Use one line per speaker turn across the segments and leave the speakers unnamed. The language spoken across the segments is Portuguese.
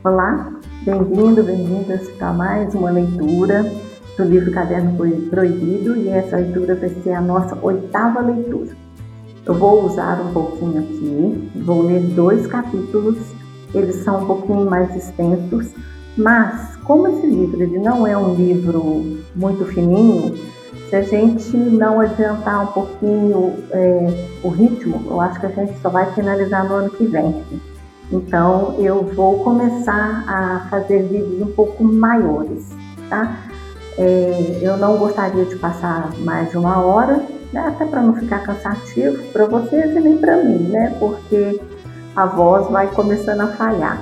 Olá, bem-vindo, bem-vindas a mais uma leitura do livro Caderno Proibido, e essa leitura vai ser a nossa 8ª leitura. Eu vou usar um pouquinho aqui, vou ler 2 capítulos, eles são um pouquinho mais extensos, mas como esse livro ele não é um livro muito fininho, se a gente não adiantar um pouquinho o ritmo, eu acho que a gente só vai finalizar no ano que vem. Então, eu vou começar a fazer vídeos um pouco maiores, tá? Eu não gostaria de passar mais de 1 hora, né? Até para não ficar cansativo para vocês e nem para mim, né? Porque a voz vai começando a falhar.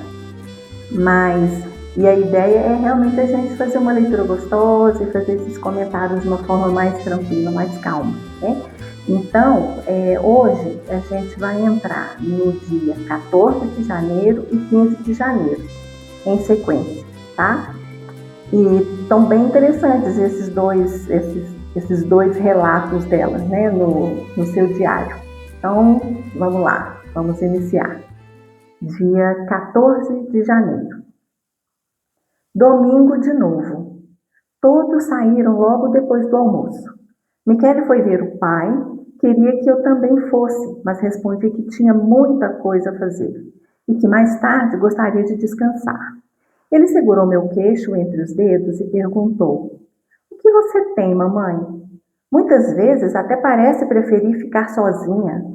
E a ideia é realmente a gente fazer uma leitura gostosa e fazer esses comentários de uma forma mais tranquila, mais calma, né? Então, hoje a gente vai entrar no dia 14 de janeiro e 15 de janeiro, em sequência, tá? E estão bem interessantes esses dois relatos dela, né, no seu diário. Então, vamos lá, vamos iniciar. Dia 14 de janeiro. Domingo de novo. Todos saíram logo depois do almoço. Michele foi ver o pai, queria que eu também fosse, mas respondi que tinha muita coisa a fazer e que mais tarde gostaria de descansar. Ele segurou meu queixo entre os dedos e perguntou: "O que você tem, mamãe? Muitas vezes até parece preferir ficar sozinha.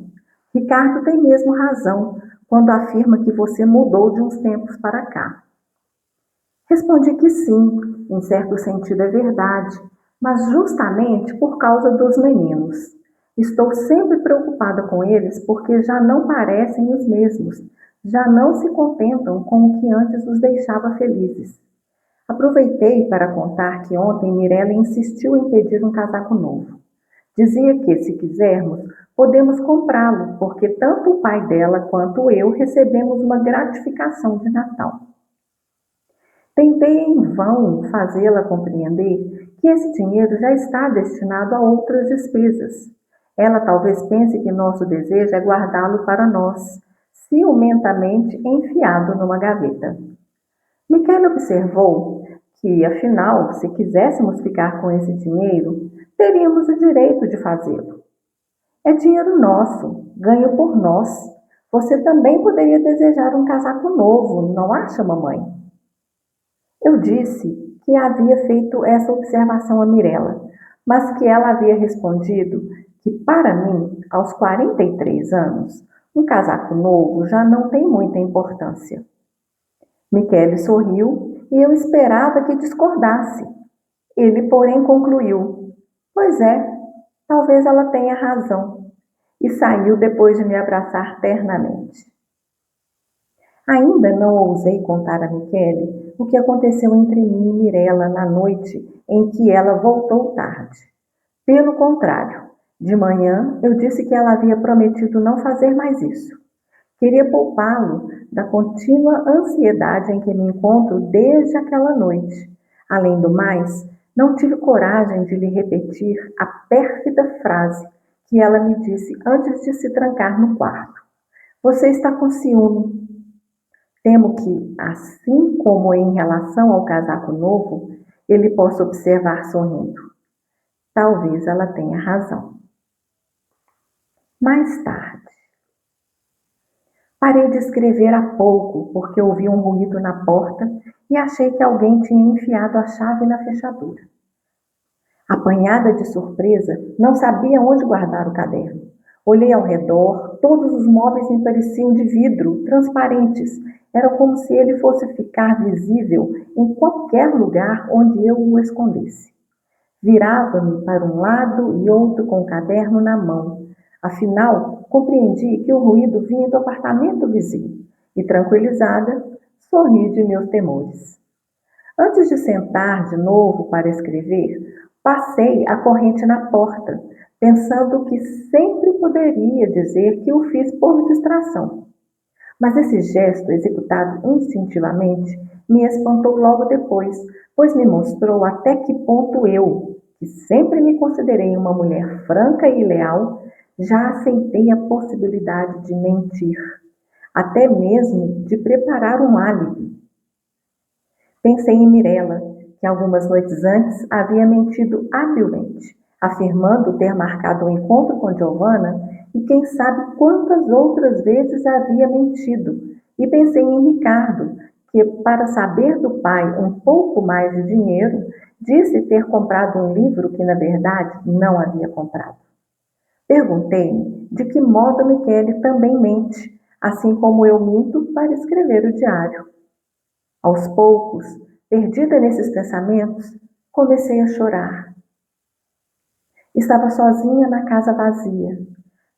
Ricardo tem mesmo razão quando afirma que você mudou de uns tempos para cá." Respondi que sim, em certo sentido é verdade, mas justamente por causa dos meninos. Estou sempre preocupada com eles porque já não parecem os mesmos, já não se contentam com o que antes os deixava felizes. Aproveitei para contar que ontem Mirella insistiu em pedir um casaco novo. Dizia que, se quisermos, podemos comprá-lo, porque tanto o pai dela quanto eu recebemos uma gratificação de Natal. Tentei em vão fazê-la compreender que esse dinheiro já está destinado a outras despesas. Ela talvez pense que nosso desejo é guardá-lo para nós, ciumentamente enfiado numa gaveta. Michele observou que, afinal, se quiséssemos ficar com esse dinheiro, teríamos o direito de fazê-lo. É dinheiro nosso, ganho por nós. Você também poderia desejar um casaco novo, não acha, mamãe? Eu disse que havia feito essa observação a Mirella, mas que ela havia respondido que, para mim, aos 43 anos, um casaco novo já não tem muita importância. Michele sorriu e eu esperava que discordasse. Ele, porém, concluiu: "Pois é, talvez ela tenha razão." E saiu depois de me abraçar ternamente. Ainda não ousei contar a Michele o que aconteceu entre mim e Mirella na noite em que ela voltou tarde. Pelo contrário, de manhã eu disse que ela havia prometido não fazer mais isso. Queria poupá-lo da contínua ansiedade em que me encontro desde aquela noite. Além do mais, não tive coragem de lhe repetir a pérfida frase que ela me disse antes de se trancar no quarto: "Você está com ciúme." Temo que, assim como em relação ao casaco novo, ele possa observar sorrindo: "Talvez ela tenha razão." Mais tarde. Parei de escrever há pouco porque ouvi um ruído na porta e achei que alguém tinha enfiado a chave na fechadura. Apanhada de surpresa, não sabia onde guardar o caderno. Olhei ao redor, todos os móveis me pareciam de vidro, transparentes. Era como se ele fosse ficar visível em qualquer lugar onde eu o escondesse. Virava-me para um lado e outro com o caderno na mão. Afinal, compreendi que o ruído vinha do apartamento vizinho e, tranquilizada, sorri de meus temores. Antes de sentar de novo para escrever, passei a corrente na porta, pensando que sempre poderia dizer que o fiz por distração. Mas esse gesto, executado instintivamente, me espantou logo depois, pois me mostrou até que ponto eu, que sempre me considerei uma mulher franca e leal, já aceitei a possibilidade de mentir, até mesmo de preparar um álibi. Pensei em Mirella, que algumas noites antes havia mentido habilmente, afirmando ter marcado um encontro com Giovanna e quem sabe quantas outras vezes havia mentido. E pensei em Ricardo, que, para saber do pai um pouco mais de dinheiro, disse ter comprado um livro que, na verdade, não havia comprado. Perguntei-me de que modo Michele também mente, assim como eu minto para escrever o diário. Aos poucos, perdida nesses pensamentos, comecei a chorar. Estava sozinha na casa vazia,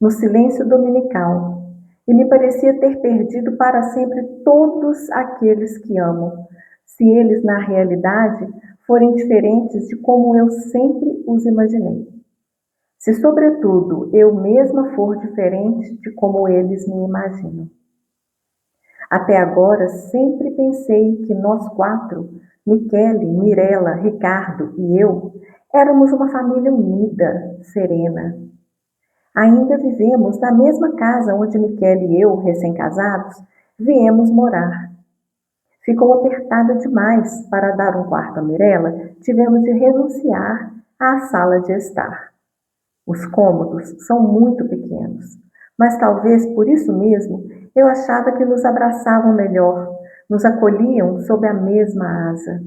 no silêncio dominical, e me parecia ter perdido para sempre todos aqueles que amo, se eles, na realidade, forem diferentes de como eu sempre os imaginei. Se, sobretudo, eu mesma for diferente de como eles me imaginam. Até agora, sempre pensei que nós quatro, Michele, Mirella, Ricardo e eu, éramos uma família unida, serena. Ainda vivemos na mesma casa onde Michele e eu, recém-casados, viemos morar. Ficou apertada demais para dar um quarto a Mirella, tivemos de renunciar à sala de estar. Os cômodos são muito pequenos, mas talvez por isso mesmo eu achava que nos abraçavam melhor, nos acolhiam sob a mesma asa.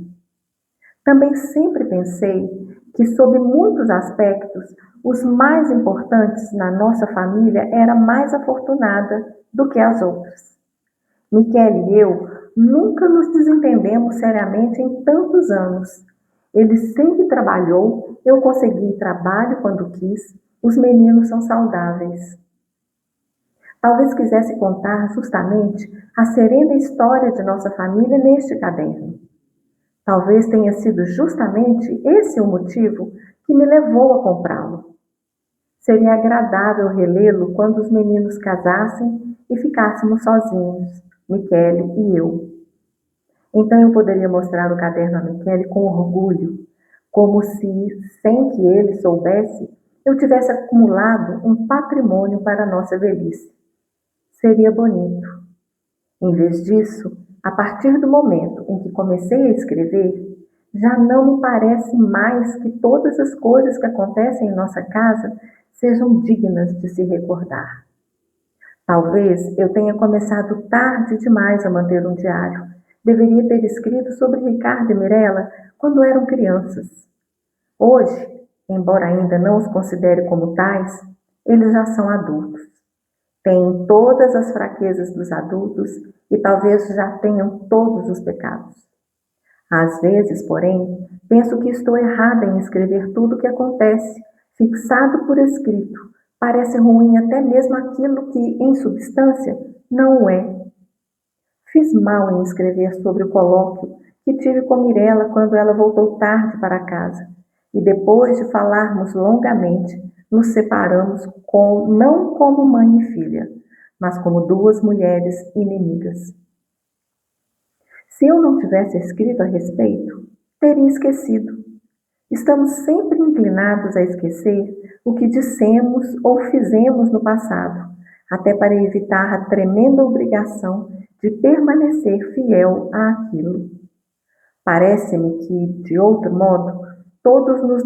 Também sempre pensei que, sob muitos aspectos, os mais importantes na nossa família era mais afortunada do que as outras. Michele e eu nunca nos desentendemos seriamente em tantos anos. Ele sempre trabalhou, eu consegui trabalho quando quis, os meninos são saudáveis. Talvez quisesse contar justamente a serena história de nossa família neste caderno. Talvez tenha sido justamente esse o motivo que me levou a comprá-lo. Seria agradável relê-lo quando os meninos casassem e ficássemos sozinhos, Michele e eu. Então eu poderia mostrar o caderno a Michele com orgulho, como se, sem que ele soubesse, eu tivesse acumulado um patrimônio para a nossa velhice. Seria bonito. Em vez disso, a partir do momento em que comecei a escrever, já não me parece mais que todas as coisas que acontecem em nossa casa sejam dignas de se recordar. Talvez eu tenha começado tarde demais a manter um diário. Deveria ter escrito sobre Ricardo e Mirella quando eram crianças. Hoje, embora ainda não os considere como tais, eles já são adultos. Têm todas as fraquezas dos adultos e talvez já tenham todos os pecados. Às vezes, porém, penso que estou errada em escrever tudo o que acontece, fixado por escrito. Parece ruim até mesmo aquilo que, em substância, não o é. Fiz mal em escrever sobre o colóquio que tive com Mirella quando ela voltou tarde para casa, e depois de falarmos longamente, nos separamos não como mãe e filha, mas como duas mulheres inimigas. Se eu não tivesse escrito a respeito, teria esquecido. Estamos sempre inclinados a esquecer o que dissemos ou fizemos no passado, até para evitar a tremenda obrigação de permanecer fiel àquilo. Parece-me que, de outro modo, todos nos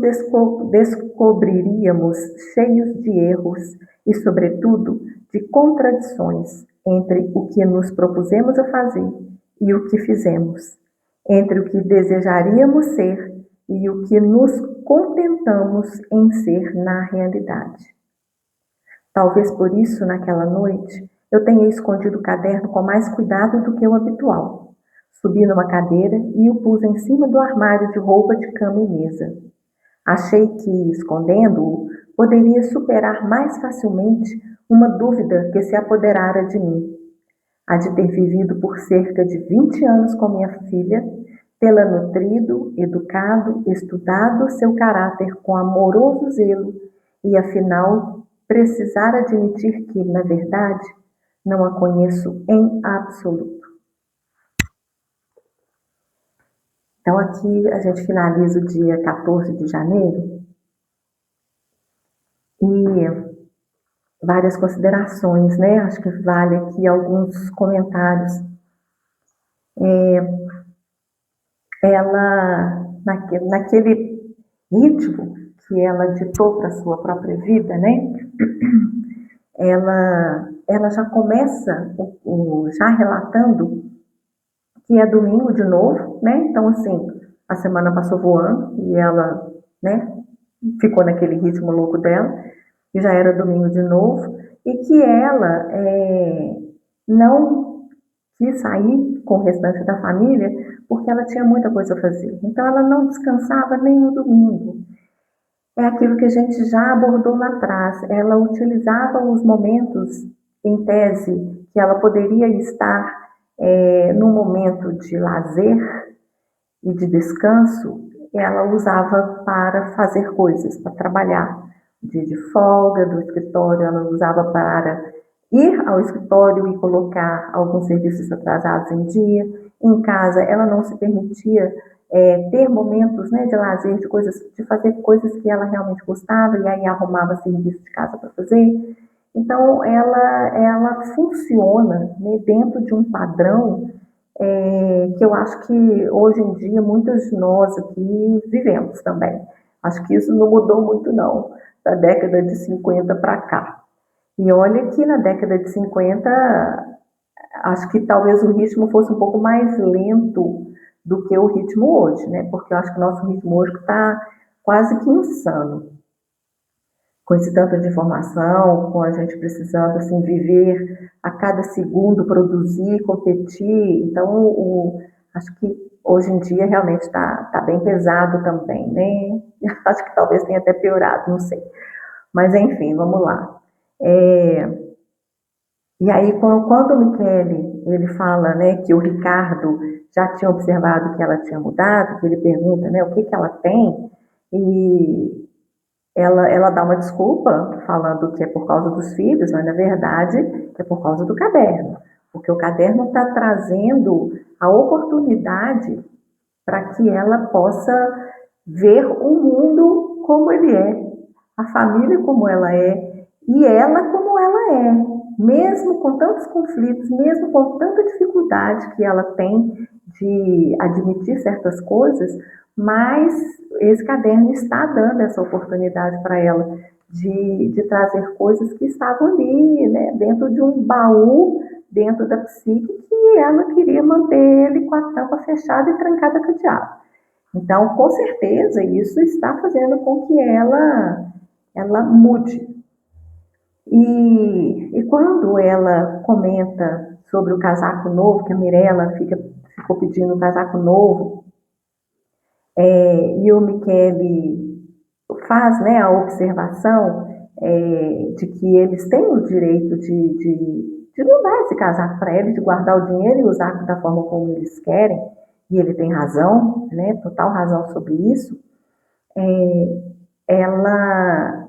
descobriríamos cheios de erros e, sobretudo, de contradições entre o que nos propusemos a fazer e o que fizemos, entre o que desejaríamos ser e o que nos contentamos em ser na realidade. Talvez por isso, naquela noite, eu tenha escondido o caderno com mais cuidado do que o habitual. Subi numa cadeira e o pus em cima do armário de roupa de cama e mesa. Achei que, escondendo-o, poderia superar mais facilmente uma dúvida que se apoderara de mim. A de ter vivido por cerca de 20 anos com minha filha, tê-la nutrido, educado, estudado seu caráter com amoroso zelo e, afinal, precisar admitir que, na verdade, não a conheço em absoluto. Então, aqui a gente finaliza o dia 14 de janeiro e várias considerações, né? Acho que vale aqui alguns comentários. ela, naquele ritmo que ela ditou para a sua própria vida, né? Ela já começa já relatando que é domingo de novo, né? Então, assim, a semana passou voando e ela, né, ficou naquele ritmo louco dela, e já era domingo de novo, e que ela não quis sair com o restante da família porque ela tinha muita coisa a fazer. Então, ela não descansava nem no domingo. É aquilo que a gente já abordou lá atrás. Ela utilizava os momentos, em tese, que ela poderia estar num momento de lazer e de descanso, ela usava para fazer coisas, para trabalhar. Dia de folga do escritório, ela usava para ir ao escritório e colocar alguns serviços atrasados em dia. Em casa, ela não se permitia ter momentos, né, de lazer, de coisas, de fazer coisas que ela realmente gostava, e aí arrumava serviço de casa para fazer. Então, ela funciona, né, dentro de um padrão que eu acho que hoje em dia muitos de nós aqui vivemos também. Acho que isso não mudou muito não, da década de 50 para cá. E olha que na década de 50, acho que talvez o ritmo fosse um pouco mais lento do que o ritmo hoje, né? Porque eu acho que o nosso ritmo hoje está quase que insano. Com esse tanto de informação, com a gente precisando assim viver a cada segundo, produzir, competir. Então, acho que hoje em dia realmente está bem pesado também, né? Acho que talvez tenha até piorado, não sei. Mas enfim, vamos lá. E aí, quando o Michele, ele fala, né, que o Ricardo já tinha observado que ela tinha mudado, que ele pergunta, né, o que que ela tem, e ela dá uma desculpa, falando que é por causa dos filhos, mas na verdade é por causa do caderno, porque o caderno está trazendo a oportunidade para que ela possa ver o mundo como ele é, a família como ela é, e ela como ela é, mesmo com tantos conflitos, mesmo com tanta dificuldade que ela tem de admitir certas coisas, mas esse caderno está dando essa oportunidade para ela de trazer coisas que estavam ali, né, dentro de um baú, dentro da psique, que ela queria manter ele com a tampa fechada e trancada com o diabo. Então, com certeza, isso está fazendo com que ela mude. E quando ela comenta sobre o casaco novo, que a Mirella ficou pedindo um casaco novo, e o Michele faz, né, a observação de que eles têm o direito de não dar esse casaco para ele, de guardar o dinheiro e usar da forma como eles querem, e ele tem razão, né, total razão sobre isso. Ela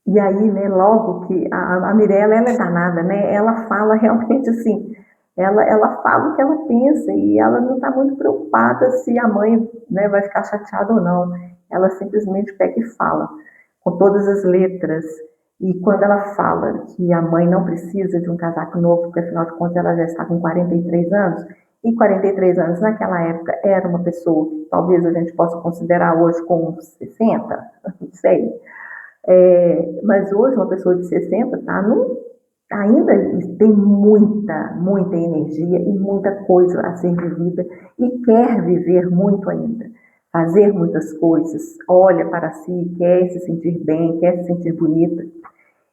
E aí, né, logo que a Mirella, ela é danada, né? Ela fala realmente assim, ela fala o que ela pensa e ela não está muito preocupada se a mãe, né, vai ficar chateada ou não. Ela simplesmente pega e fala, com todas as letras. E quando ela fala que a mãe não precisa de um casaco novo, porque afinal de contas ela já está com 43 anos, e 43 anos naquela época era uma pessoa que talvez a gente possa considerar hoje com 60, não sei. Mas hoje uma pessoa de 60 ainda tem muita energia e muita coisa a ser vivida e quer viver muito ainda, fazer muitas coisas, olha para si, quer se sentir bem, quer se sentir bonita.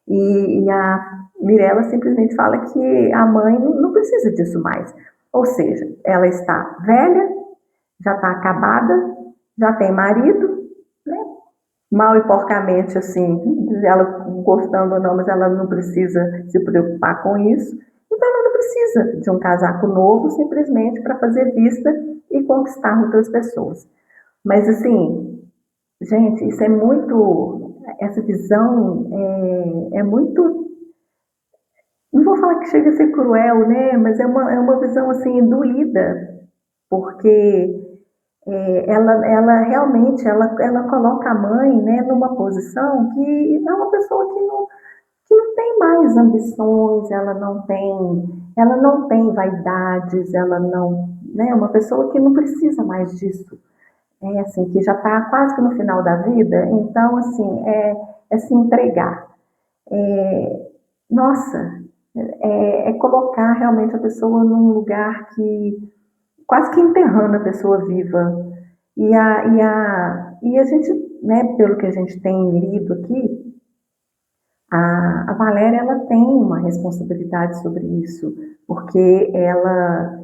E a Mirella simplesmente fala que a mãe não precisa disso mais. Ou seja, ela está velha, já está acabada, já tem marido, né? Mal e porcamente, assim, ela gostando ou não, mas ela não precisa se preocupar com isso. Então ela não precisa de um casaco novo simplesmente para fazer vista e conquistar outras pessoas. Mas assim, gente, isso é muito, essa visão é muito, não vou falar que chega a ser cruel, né? Mas é uma visão assim doída, porque ela realmente ela coloca a mãe, né, numa posição que é uma pessoa que não tem mais ambições, ela não tem vaidades, ela né? Uma pessoa que não precisa mais disso, assim, que já está quase que no final da vida, então, assim, é se entregar. Nossa, é colocar realmente a pessoa num lugar que quase que enterrando a pessoa viva. E a gente, né, pelo que a gente tem lido aqui, a Valéria ela tem uma responsabilidade sobre isso, porque ela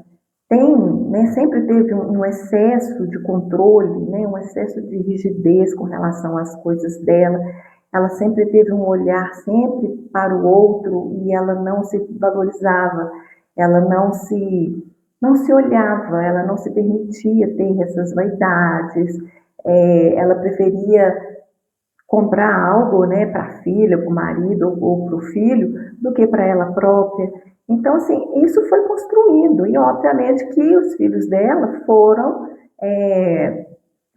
tem, né, sempre teve um excesso de controle, né, um excesso de rigidez com relação às coisas dela. Ela sempre teve um olhar sempre para o outro e ela não se valorizava, ela não se olhava, ela não se permitia ter essas vaidades. Ela preferia comprar algo, né, para a filha, para o marido ou para o filho, do que para ela própria. Então, assim, isso foi construído e, obviamente, que os filhos dela foram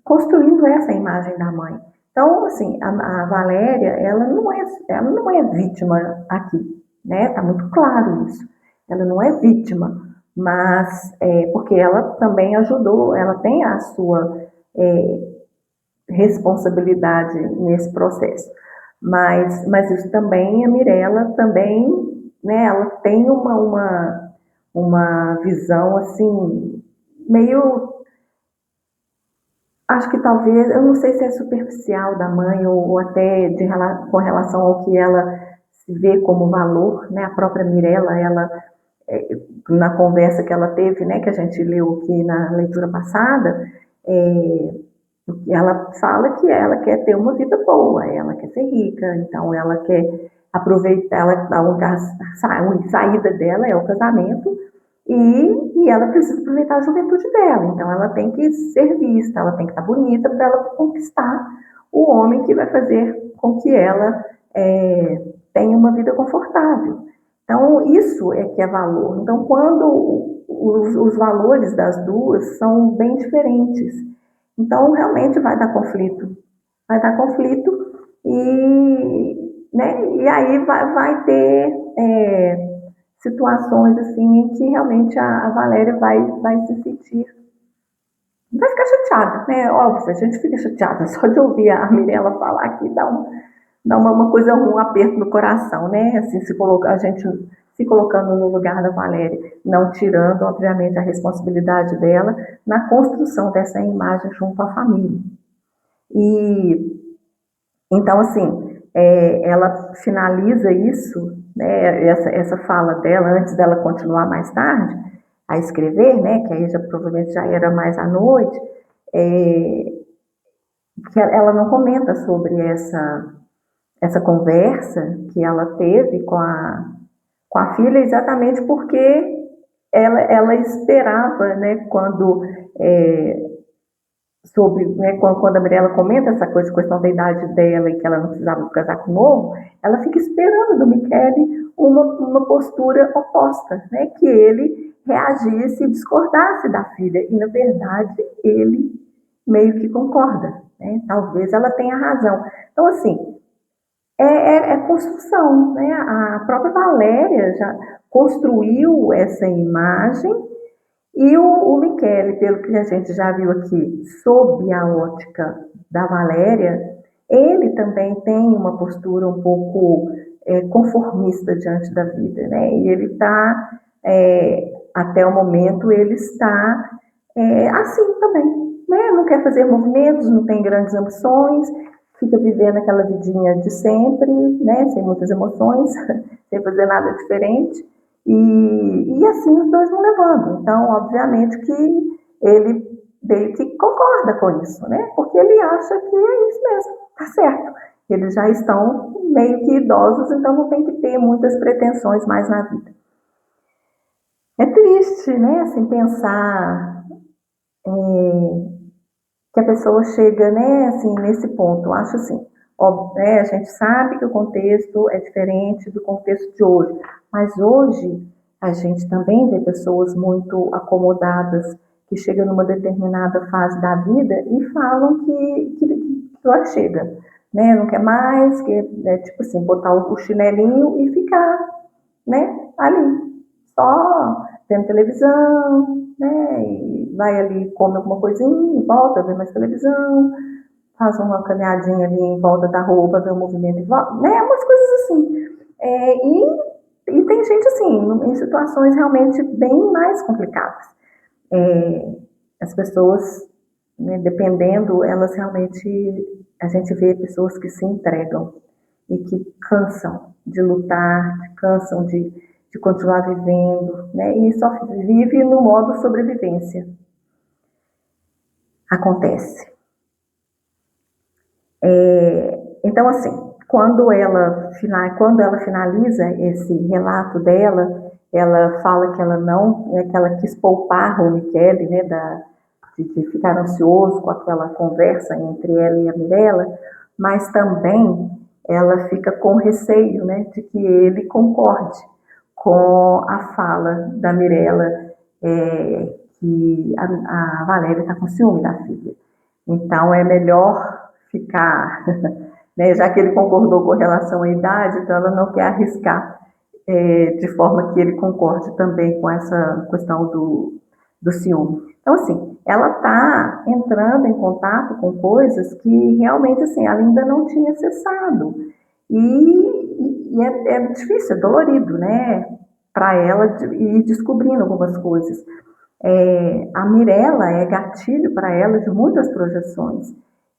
construindo essa imagem da mãe. Então, assim, a Valéria, ela não é vítima aqui, né? Tá muito claro isso. Ela não é vítima, mas porque ela também ajudou, ela tem a sua responsabilidade nesse processo. Mas isso também, a Mirella também, né, ela tem uma visão, assim, meio, acho que talvez, eu não sei se é superficial da mãe ou até com relação ao que ela se vê como valor, né, a própria Mirella, ela, na conversa que ela teve, né, que a gente leu aqui na leitura passada, ela fala que ela quer ter uma vida boa, ela quer ser rica, então ela quer aproveitar, a saída dela é o casamento e ela precisa aproveitar a juventude dela, então ela tem que ser vista, ela tem que estar bonita para ela conquistar o homem que vai fazer com que ela tenha uma vida confortável. Então, isso é que é valor. Então, quando os valores das duas são bem diferentes, então, realmente vai dar conflito né, e aí vai ter situações assim em que realmente a Valéria vai se sentir, vai ficar chateada, né? Óbvio, a gente fica chateada só de ouvir a Mirella falar aqui, dá uma coisa, um aperto no coração, né? Assim, a gente se colocando no lugar da Valéria, não tirando, obviamente, a responsabilidade dela na construção dessa imagem junto à família. E então, assim, ela finaliza isso, né? Essa fala dela antes dela continuar mais tarde a escrever, né? Que aí provavelmente já era mais à noite. Que ela não comenta sobre essa conversa que ela teve com a filha, exatamente porque ela esperava, né, quando a Mirella comenta essa questão da idade dela e que ela não precisava do casaco novo, ela fica esperando do Michele uma postura oposta, né, que ele reagisse e discordasse da filha, e na verdade ele meio que concorda, né? Talvez ela tenha razão. Então, assim, é construção, né? A própria Valéria já construiu essa imagem e o Michele, pelo que a gente já viu aqui, sob a ótica da Valéria, ele também tem uma postura um pouco conformista diante da vida, né? E ele está, até o momento, ele está assim também, né? Não quer fazer movimentos, não tem grandes ambições, fica vivendo aquela vidinha de sempre, né? Sem muitas emoções, sem fazer nada diferente. E assim os dois vão levando. Então, obviamente que ele meio que concorda com isso, né? Porque ele acha que é isso mesmo, tá certo. Eles já estão meio que idosos, então não tem que ter muitas pretensões mais na vida. É triste, né? Assim, pensar que a pessoa chega, né, assim, nesse ponto. Eu acho assim, óbvio, né, a gente sabe que o contexto é diferente do contexto de hoje, mas hoje a gente também vê pessoas muito acomodadas que chegam numa determinada fase da vida e falam que lá chega, né, não quer mais, que é tipo assim, botar o chinelinho e ficar, né, ali, só vendo televisão, né, vai ali, come alguma coisinha, volta, vê mais televisão, faz uma caminhadinha ali em volta da roupa, vê o movimento e volta, né? Umas coisas assim. E tem gente assim, em situações realmente bem mais complicadas. As pessoas, né, dependendo, elas realmente, a gente vê pessoas que se entregam e que cansam de lutar, cansam de continuar vivendo, né? E só vive no modo sobrevivência. Acontece. Então, assim, quando ela finaliza esse relato dela, ela fala que ela não, que ela quis poupar o Michele, né, de ficar ansioso com aquela conversa entre ela e a Mirella, mas também ela fica com receio, né, de que ele concorde com a fala da Mirella, que a Valéria está com ciúme da filha. Então é melhor ficar, né, já que ele concordou com relação à idade, então ela não quer arriscar de forma que ele concorde também com essa questão do ciúme. Então, assim, ela está entrando em contato com coisas que realmente, assim, ela ainda não tinha acessado. E é difícil, é dolorido, né, para ela ir descobrindo algumas coisas. A Mirella é gatilho para ela de muitas projeções.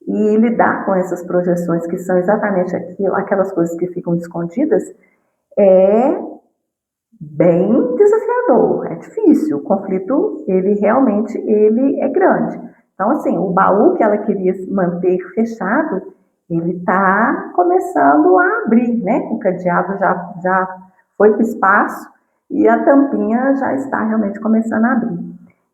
E lidar com essas projeções, que são exatamente aquelas coisas que ficam escondidas, é bem desafiador, é difícil. O conflito, ele realmente ele é grande. Então, assim, o baú que ela queria manter fechado, ele está começando a abrir, né? O cadeado já foi para o espaço e a tampinha já está realmente começando a abrir.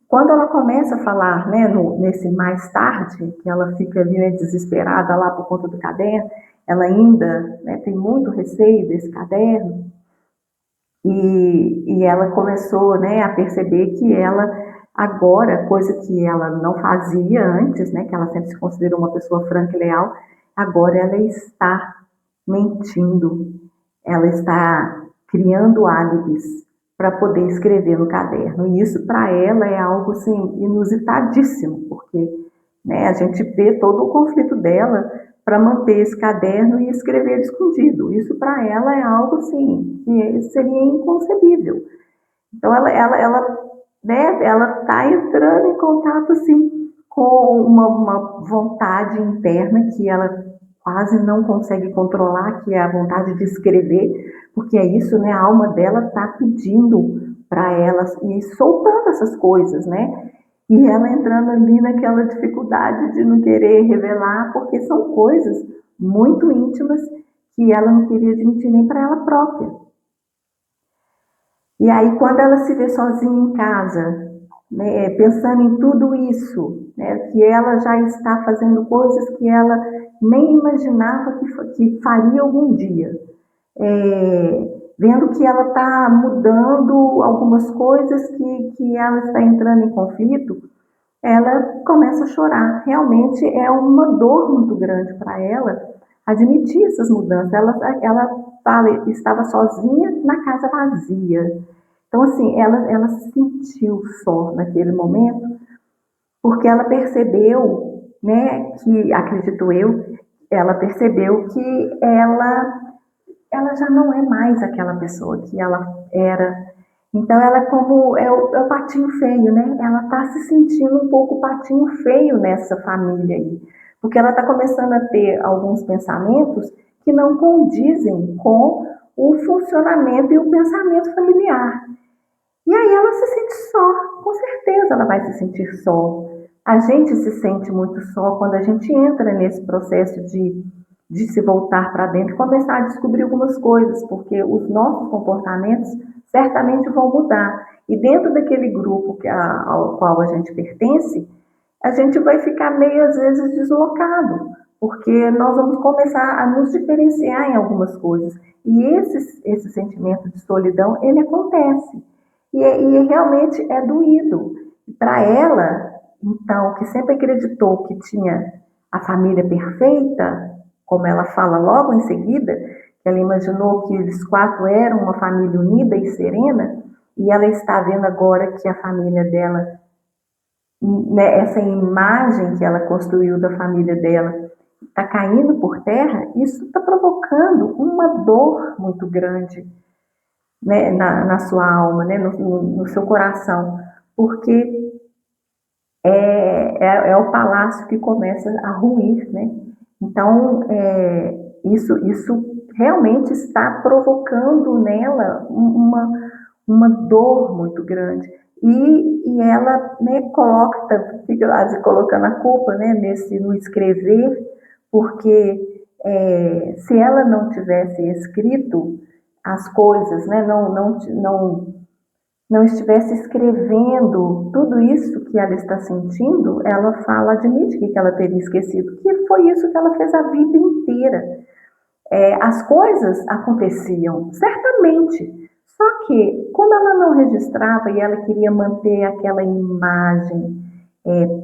Quando ela começa a falar, né, nesse mais tarde, que ela fica ali, né, desesperada lá por conta do caderno, ela ainda, né, tem muito receio desse caderno, e ela começou, né, a perceber que ela agora, coisa que ela não fazia antes, né, que ela sempre se considerou uma pessoa franca e leal, agora ela está mentindo, ela está criando álibis para poder escrever no caderno. E isso para ela é algo assim, inusitadíssimo, porque, né, a gente vê todo o conflito dela para manter esse caderno e escrever escondido. Isso para ela é algo assim, que seria inconcebível. Então ela está entrando em contato assim, com uma vontade interna que ela quase não consegue controlar, que é a vontade de escrever, porque é isso, né? A alma dela está pedindo para ela e soltando essas coisas, né? E ela entrando ali naquela dificuldade de não querer revelar, porque são coisas muito íntimas que ela não queria admitir nem para ela própria. E aí, quando ela se vê sozinha em casa, né, pensando em tudo isso, né, que ela já está fazendo coisas que ela nem imaginava que faria algum dia, vendo que ela está mudando algumas coisas que ela está entrando em conflito, ela começa a chorar. Realmente é uma dor muito grande para ela admitir essas mudanças. Ela fala, estava sozinha na casa vazia. Então, assim, ela se sentiu só naquele momento, porque ela percebeu, né, que, acredito eu, ela percebeu que ela já não é mais aquela pessoa que ela era. Então, ela como é o patinho feio, né? Ela está se sentindo um pouco patinho feio nessa família aí, porque ela está começando a ter alguns pensamentos que não condizem com o funcionamento e o pensamento familiar. E aí ela se sente só, com certeza ela vai se sentir só. A gente se sente muito só quando a gente entra nesse processo de se voltar para dentro e começar a descobrir algumas coisas, porque os nossos comportamentos certamente vão mudar. E dentro daquele grupo ao qual a gente pertence, a gente vai ficar meio, às vezes, deslocado, porque nós vamos começar a nos diferenciar em algumas coisas. E esse sentimento de solidão, ele acontece. E realmente é doído. Para ela, então, que sempre acreditou que tinha a família perfeita, como ela fala logo em seguida, que ela imaginou que eles quatro eram uma família unida e serena, e ela está vendo agora que a família dela né, essa imagem que ela construiu da família dela está caindo por terra, isso está provocando uma dor muito grande, né, na sua alma, né, no seu coração, porque é o palácio que começa a ruir, né? Então, isso realmente está provocando nela uma dor muito grande. E ela, né, fica colocando a culpa, né, no escrever, porque se ela não tivesse escrito as coisas, né, não estivesse escrevendo tudo isso que ela está sentindo, ela admite que ela teria esquecido, que foi isso que ela fez a vida inteira. As coisas aconteciam, certamente, só que, como ela não registrava e ela queria manter aquela imagem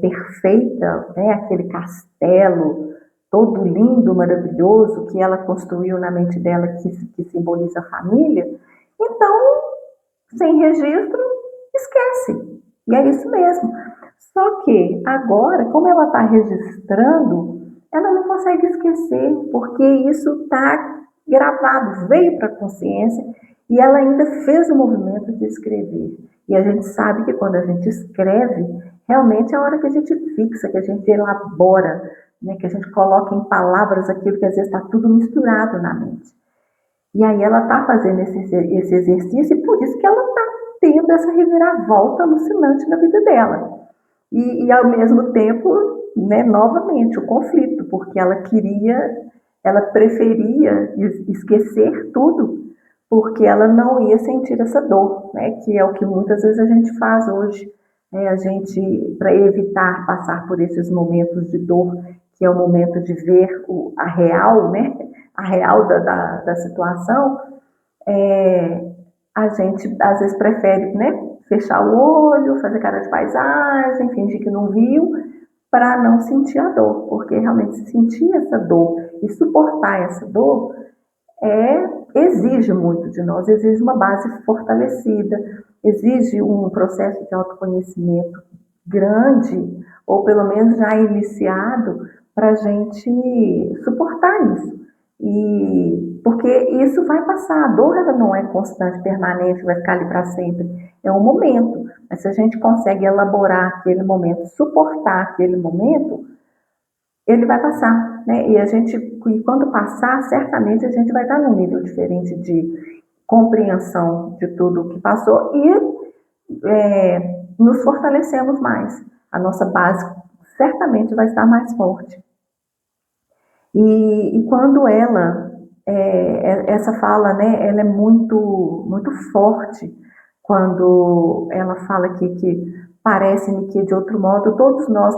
perfeita, né, aquele castelo todo lindo, maravilhoso, que ela construiu na mente dela, que simboliza a família, então sem registro, esquece. E é isso mesmo. Só que agora, como ela está registrando, ela não consegue esquecer, porque isso está gravado, veio para a consciência e ela ainda fez o movimento de escrever. E a gente sabe que quando a gente escreve, realmente é a hora que a gente fixa, que a gente elabora, né, que a gente coloca em palavras aquilo que às vezes está tudo misturado na mente. E aí ela está fazendo esse exercício e por isso que ela está tendo essa reviravolta alucinante na vida dela. E ao mesmo tempo, né, novamente, o conflito, porque ela preferia esquecer tudo, porque ela não ia sentir essa dor, né, que é o que muitas vezes a gente faz hoje. Né, a gente, para evitar passar por esses momentos de dor, que é o momento de ver a real, né, a real da situação, a gente às vezes prefere, né, fechar o olho, fazer cara de paisagem, fingir que não viu, para não sentir a dor, porque realmente sentir essa dor e suportar essa dor exige muito de nós, exige uma base fortalecida, exige um processo de autoconhecimento grande, ou pelo menos já iniciado, para a gente suportar isso. E porque isso vai passar, a dor ela não é constante, permanente, vai ficar ali para sempre. É um momento, mas se a gente consegue elaborar aquele momento, suportar aquele momento, ele vai passar, né? E quando passar, certamente a gente vai estar num nível diferente de compreensão de tudo o que passou e nos fortalecemos mais. A nossa base certamente vai estar mais forte. E quando essa fala, né, ela é muito, muito forte, quando ela fala que parece-me que, de outro modo, todos nós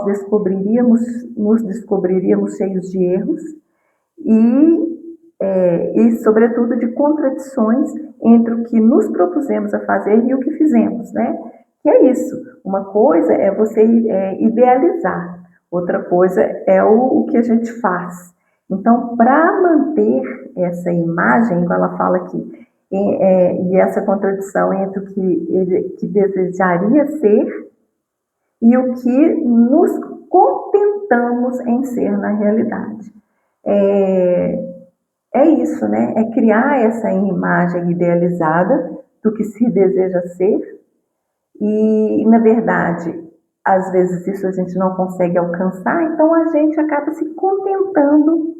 nos descobriríamos cheios de erros e, sobretudo, de contradições entre o que nos propusemos a fazer e o que fizemos, né? Que é isso. Uma coisa é você idealizar, outra coisa é o que a gente faz. Então, para manter essa imagem, igual ela fala aqui, e essa contradição entre o que desejaria ser e o que nos contentamos em ser na realidade. É isso, né? É criar essa imagem idealizada do que se deseja ser e, na verdade, às vezes isso a gente não consegue alcançar, então a gente acaba se contentando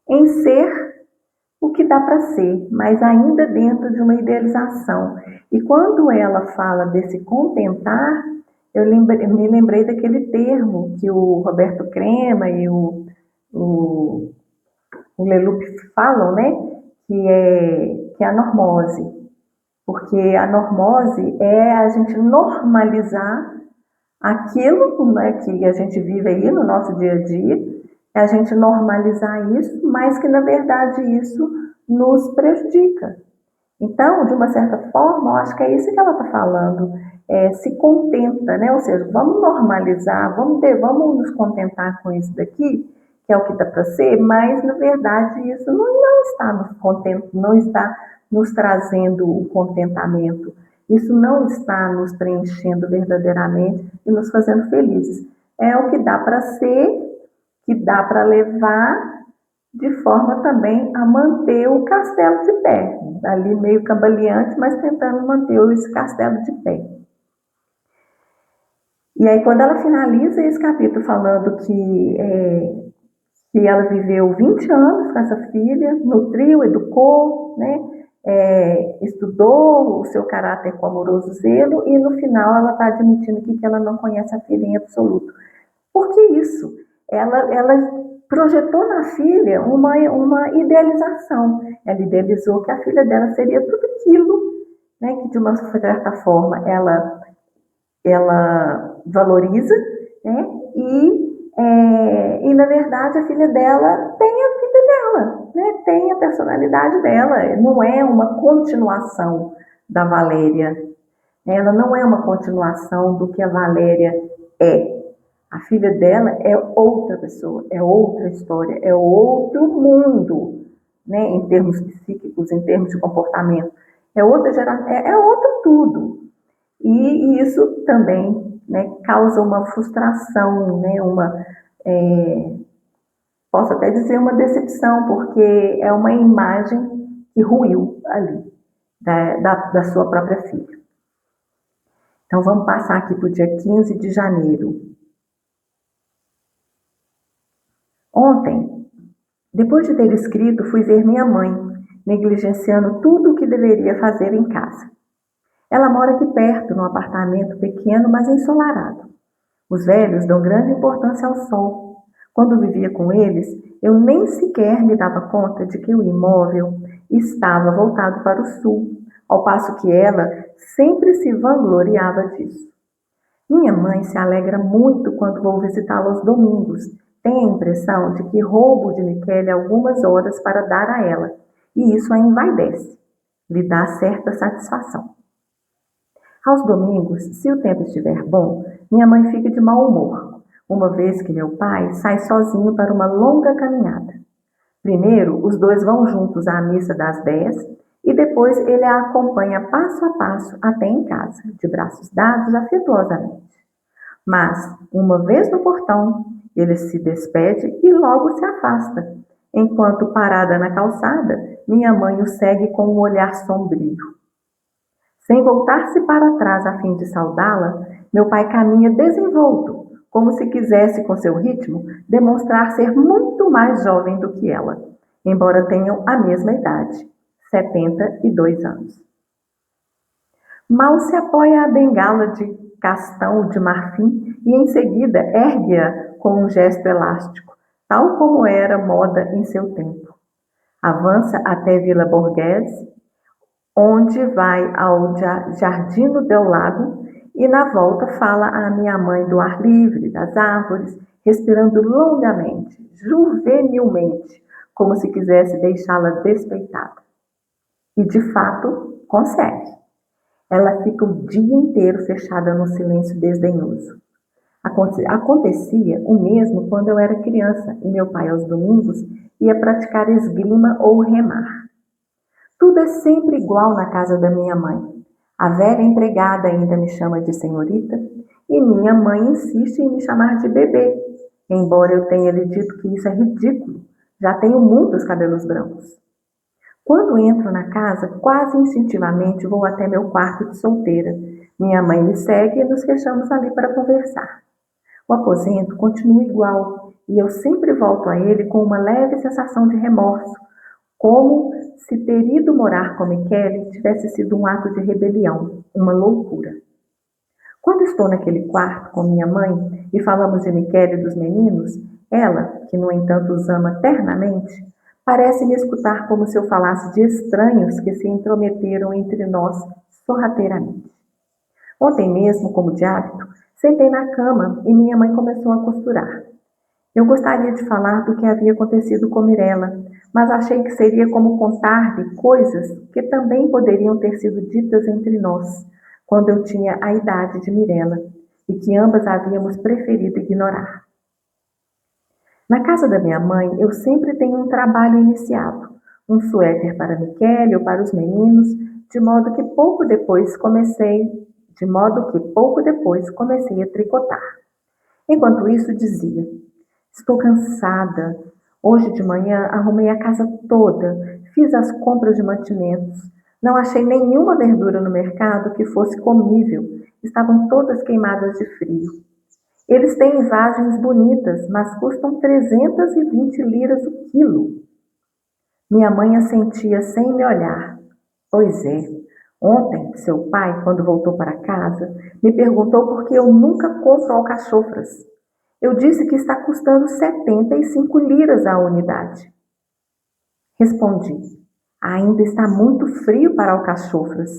em ser o que dá para ser, mas ainda dentro de uma idealização. E quando ela fala desse contentar, me lembrei daquele termo que o Roberto Crema e o Leloup falam, né? Que é a normose. Porque a normose é a gente normalizar aquilo, né, que a gente vive aí no nosso dia a dia, é a gente normalizar isso, mas que na verdade isso nos prejudica. Então, de uma certa forma, eu acho que é isso que ela está falando, se contenta, né? Ou seja, vamos normalizar, vamos nos contentar com isso daqui, que é o que dá para ser, mas na verdade isso não está nos contentando, não está nos trazendo o contentamento. Isso não está nos preenchendo verdadeiramente e nos fazendo felizes. É o que dá para ser, que dá para levar, de forma também a manter o castelo de pé. Ali meio cambaleante, mas tentando manter esse castelo de pé. E aí, quando ela finaliza esse capítulo falando que ela viveu 20 anos com essa filha, nutriu, educou, né? Estudou o seu caráter com amoroso zelo, e no final ela está admitindo que ela não conhece a filha em absoluto. Por que isso? Ela projetou na filha uma idealização. Ela idealizou que a filha dela seria tudo aquilo, né, que de uma certa forma ela valoriza, né, e na verdade a filha dela tem a vida dela, né, tem a personalidade dela, não é uma continuação da Valéria, né, ela não é uma continuação do que a Valéria é. A filha dela é outra pessoa, é outra história, é outro mundo, né, em termos psíquicos, em termos de comportamento. É outra geração, é outro tudo. E isso também, né, causa uma frustração, né, posso até dizer uma decepção, porque é uma imagem que ruiu ali, da sua própria filha. Então vamos passar aqui para o dia 15 de janeiro. Ontem, depois de ter escrito, fui ver minha mãe, negligenciando tudo o que deveria fazer em casa. Ela mora aqui perto, num apartamento pequeno, mas ensolarado. Os velhos dão grande importância ao sol. Quando vivia com eles, eu nem sequer me dava conta de que o imóvel estava voltado para o sul, ao passo que ela sempre se vangloriava disso. Minha mãe se alegra muito quando vou visitá-la aos domingos. Tem a impressão de que roubo de Michele algumas horas para dar a ela, e isso a envaidece. Lhe dá certa satisfação. Aos domingos, se o tempo estiver bom, minha mãe fica de mau humor, uma vez que meu pai sai sozinho para uma longa caminhada. Primeiro, os dois vão juntos à missa das 10 e depois ele a acompanha passo a passo até em casa, de braços dados afetuosamente. Mas, uma vez no portão, ele se despede e logo se afasta, enquanto, parada na calçada, minha mãe o segue com um olhar sombrio. Sem voltar-se para trás a fim de saudá-la, meu pai caminha desenvolto, como se quisesse, com seu ritmo, demonstrar ser muito mais jovem do que ela, embora tenham a mesma idade, 72 anos. Mal se apoia a bengala de castão de marfim e em seguida ergue-a com um gesto elástico, tal como era moda em seu tempo. Avança até Vila Borghese, onde vai ao Jardino del Lago e na volta fala à minha mãe do ar livre, das árvores, respirando longamente, juvenilmente, como se quisesse deixá-la despeitada. E de fato consegue. Ela fica o dia inteiro fechada no silêncio desdenhoso. Acontecia o mesmo quando eu era criança e meu pai, aos domingos, ia praticar esgrima ou remar. Tudo é sempre igual na casa da minha mãe. A velha empregada ainda me chama de senhorita e minha mãe insiste em me chamar de bebê, embora eu tenha lhe dito que isso é ridículo. Já tenho muitos cabelos brancos. Quando entro na casa, quase instintivamente vou até meu quarto de solteira. Minha mãe me segue e nos fechamos ali para conversar. O aposento continua igual e eu sempre volto a ele com uma leve sensação de remorso, como se ter ido morar com Michele tivesse sido um ato de rebelião, uma loucura. Quando estou naquele quarto com minha mãe e falamos de Michele e dos meninos, ela, que no entanto os ama ternamente, parece me escutar como se eu falasse de estranhos que se intrometeram entre nós sorrateiramente. Ontem mesmo, como de hábito, sentei na cama e minha mãe começou a costurar. Eu gostaria de falar do que havia acontecido com Mirella, mas achei que seria como contar-lhe coisas que também poderiam ter sido ditas entre nós, quando eu tinha a idade de Mirella, e que ambas havíamos preferido ignorar. Na casa da minha mãe, eu sempre tenho um trabalho iniciado, um suéter para Michele ou para os meninos, de modo que pouco depois comecei a tricotar. Enquanto isso, dizia: estou cansada. Hoje de manhã arrumei a casa toda, fiz as compras de mantimentos. Não achei nenhuma verdura no mercado que fosse comível. Estavam todas queimadas de frio. Eles têm vagens bonitas, mas custam 320 liras o quilo. Minha mãe assentia sem me olhar. Pois é. Ontem, seu pai, quando voltou para casa, me perguntou por que eu nunca compro alcachofras. Eu disse que está custando 75 liras a unidade. Respondi: ainda está muito frio para alcachofras.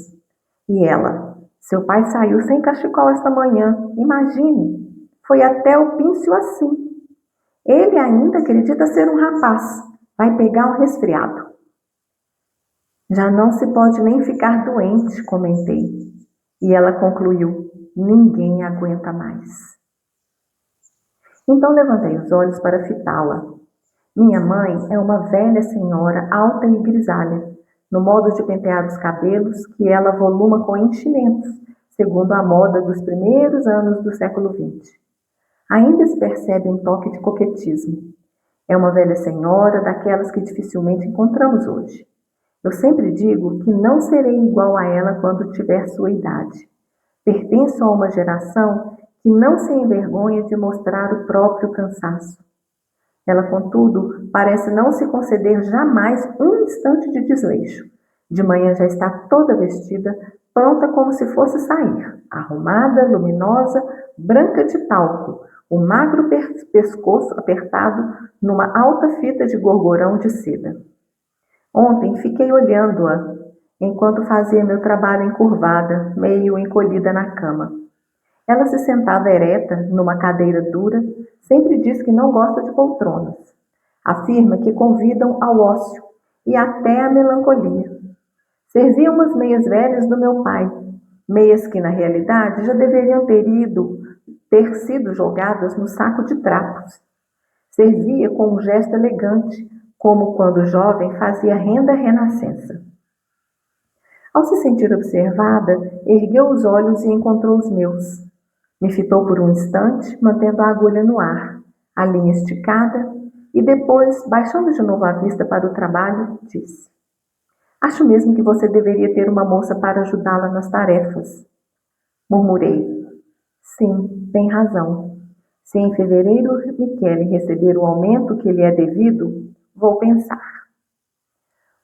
E ela: seu pai saiu sem cachecol esta manhã. Imagine, foi até o píncio assim. Ele ainda acredita ser um rapaz. Vai pegar um resfriado. Já não se pode nem ficar doente, comentei. E ela concluiu: ninguém aguenta mais. Então levantei os olhos para fitá-la. Minha mãe é uma velha senhora alta e grisalha, no modo de pentear os cabelos que ela voluma com enchimentos, segundo a moda dos primeiros anos do século XX. Ainda se percebe um toque de coquetismo. É uma velha senhora daquelas que dificilmente encontramos hoje. Eu sempre digo que não serei igual a ela quando tiver sua idade. Pertenço a uma geração que não se envergonha de mostrar o próprio cansaço. Ela, contudo, parece não se conceder jamais um instante de desleixo. De manhã já está toda vestida, pronta como se fosse sair, arrumada, luminosa, branca de talco, o magro pescoço apertado numa alta fita de gorgorão de seda. Ontem fiquei olhando-a enquanto fazia meu trabalho encurvada, meio encolhida na cama. Ela se sentava ereta numa cadeira dura, sempre diz que não gosta de poltronas. Afirma que convidam ao ócio e até à melancolia. Servia umas meias velhas do meu pai, meias que na realidade já deveriam ter sido jogadas no saco de trapos. Servia com um gesto elegante, como quando jovem fazia renda renascença. Ao se sentir observada, ergueu os olhos e encontrou os meus. Me fitou por um instante, mantendo a agulha no ar, a linha esticada, e depois, baixando de novo a vista para o trabalho, disse: acho mesmo que você deveria ter uma moça para ajudá-la nas tarefas. Murmurei: sim, tem razão. Se em fevereiro Michele receber o aumento que lhe é devido, vou pensar.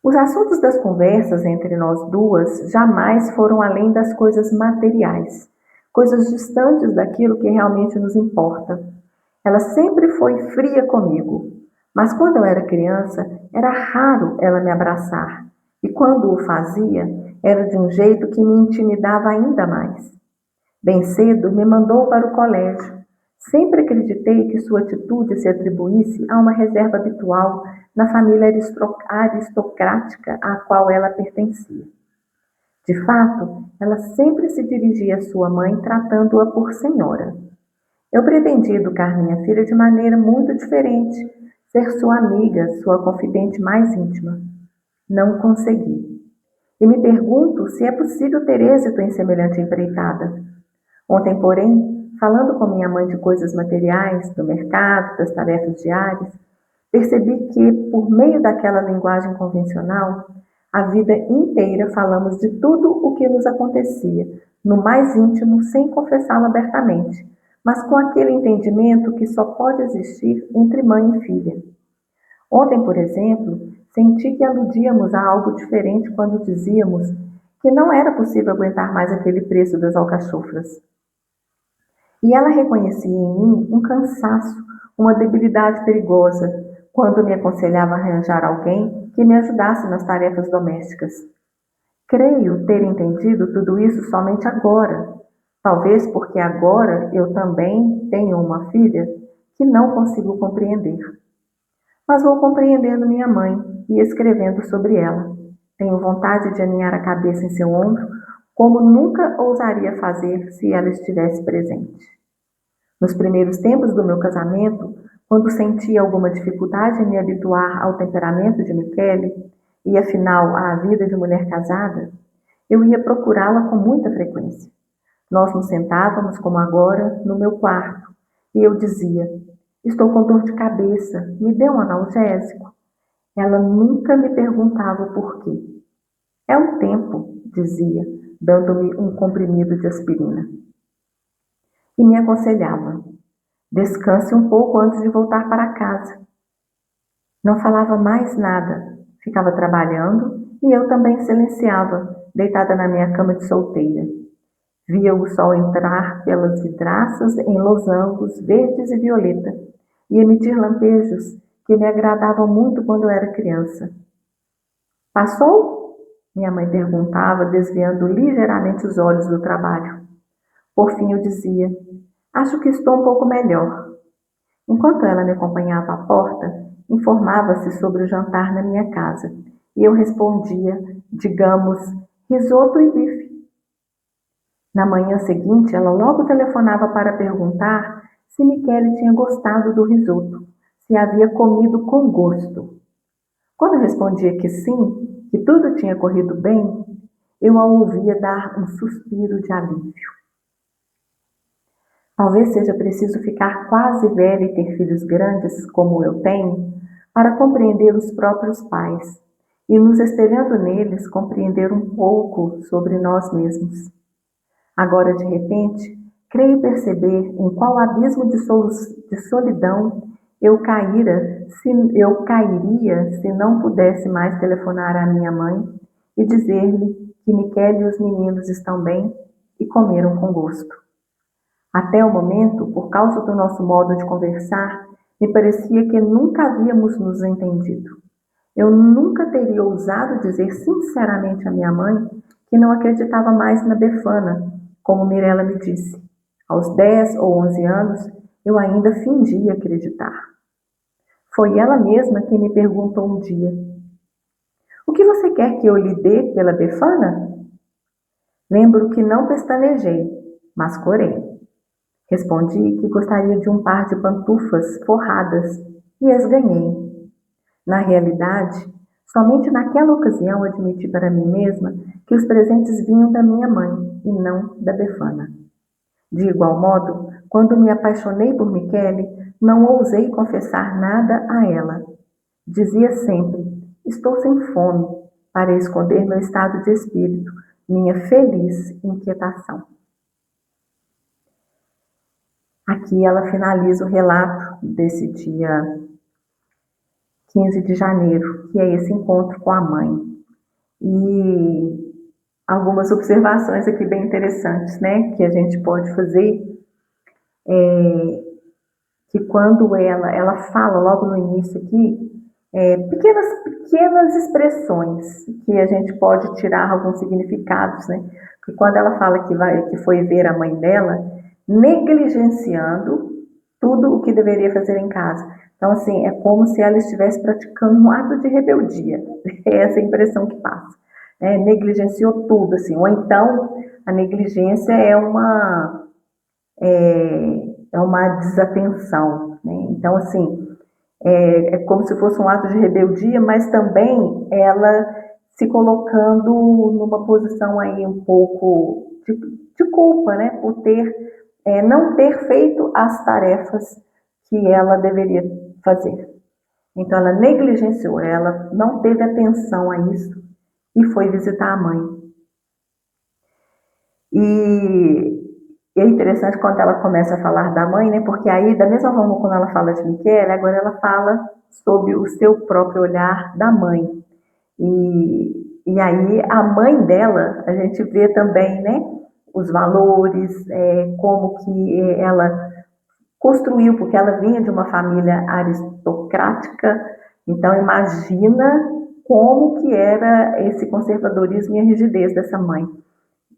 Os assuntos das conversas entre nós duas jamais foram além das coisas materiais, coisas distantes daquilo que realmente nos importa. Ela sempre foi fria comigo, mas quando eu era criança, era raro ela me abraçar, e quando o fazia, era de um jeito que me intimidava ainda mais. Bem cedo me mandou para o colégio. Sempre acreditei que sua atitude se atribuísse a uma reserva habitual na família aristocrática à qual ela pertencia. De fato, ela sempre se dirigia à sua mãe tratando-a por senhora. Eu pretendia educar minha filha de maneira muito diferente, ser sua amiga, sua confidente mais íntima. Não consegui. E me pergunto se é possível ter êxito em semelhante empreitada. Ontem, porém, falando com minha mãe de coisas materiais, do mercado, das tarefas diárias, percebi que, por meio daquela linguagem convencional, a vida inteira falamos de tudo o que nos acontecia, no mais íntimo, sem confessá-lo abertamente, mas com aquele entendimento que só pode existir entre mãe e filha. Ontem, por exemplo, senti que aludíamos a algo diferente quando dizíamos que não era possível aguentar mais aquele preço das alcachofras. E ela reconhecia em mim um cansaço, uma debilidade perigosa, quando me aconselhava a arranjar alguém que me ajudasse nas tarefas domésticas. Creio ter entendido tudo isso somente agora, talvez porque agora eu também tenho uma filha que não consigo compreender. Mas vou compreendendo minha mãe e escrevendo sobre ela. Tenho vontade de aninhar a cabeça em seu ombro, como nunca ousaria fazer se ela estivesse presente. Nos primeiros tempos do meu casamento, quando sentia alguma dificuldade em me habituar ao temperamento de Michele, e afinal à vida de mulher casada, Eu ia procurá-la com muita frequência. Nós nos sentávamos, como agora, no meu quarto, e eu dizia: estou com dor de cabeça, me dê um analgésico. Ela nunca me perguntava o porquê. É um tempo, dizia, dando-me um comprimido de aspirina. E me aconselhava: descanse um pouco antes de voltar para casa. Não falava mais nada, ficava trabalhando e eu também silenciava, deitada na minha cama de solteira. Via o sol entrar pelas vidraças em losangos verdes e violeta e emitir lampejos que me agradavam muito quando eu era criança. Passou? Minha mãe perguntava, desviando ligeiramente os olhos do trabalho. Por fim eu dizia: acho que estou um pouco melhor. Enquanto ela me acompanhava à porta, informava-se sobre o jantar na minha casa e eu respondia, digamos, risoto e bife. Na manhã seguinte, ela logo telefonava para perguntar se Michele tinha gostado do risoto, se havia comido com gosto. Quando eu respondia que sim, que tudo tinha corrido bem, eu a ouvia dar um suspiro de alívio. Talvez seja preciso ficar quase velha e ter filhos grandes, como eu tenho, para compreender os próprios pais e, nos espelhando neles, compreender um pouco sobre nós mesmos. Agora, de repente, creio perceber em qual abismo de solidão eu cairia se não pudesse mais telefonar à minha mãe e dizer-lhe que Michele e os meninos estão bem e comeram com gosto. Até o momento, por causa do nosso modo de conversar, me parecia que nunca havíamos nos entendido. Eu nunca teria ousado dizer sinceramente à minha mãe que não acreditava mais na Befana, como Mirella me disse. Aos 10 ou 11 anos, eu ainda fingia acreditar. Foi ela mesma quem me perguntou um dia: o que você quer que eu lhe dê pela Befana? Lembro que não pestanejei, mas corei. Respondi que gostaria de um par de pantufas forradas e as ganhei. Na realidade, somente naquela ocasião admiti para mim mesma que os presentes vinham da minha mãe e não da Befana. De igual modo, quando me apaixonei por Michele, não ousei confessar nada a ela. Dizia sempre: estou sem fome, para esconder meu estado de espírito, minha feliz inquietação. Aqui ela finaliza o relato desse dia 15 de janeiro, que é esse encontro com a mãe. E algumas observações aqui bem interessantes, né, que a gente pode fazer, que quando ela fala logo no início aqui, pequenas expressões que a gente pode tirar alguns significados, né? Porque quando ela fala que foi ver a mãe dela, negligenciando tudo o que deveria fazer em casa. Então, assim, é como se ela estivesse praticando um ato de rebeldia. É essa a impressão que passa. Negligenciou tudo, assim. Ou então, a negligência é uma desatenção, né? Então, assim, é como se fosse um ato de rebeldia, mas também ela se colocando numa posição aí um pouco de culpa, né? Por não ter feito as tarefas que ela deveria fazer. Então, ela negligenciou, ela não teve atenção a isso e foi visitar a mãe. E é interessante quando ela começa a falar da mãe, né? Porque aí, da mesma forma quando ela fala de Michele, agora ela fala sobre o seu próprio olhar da mãe. E aí, a mãe dela, a gente vê também, né? Os valores, como que ela construiu, porque ela vinha de uma família aristocrática, então imagina como que era esse conservadorismo e a rigidez dessa mãe,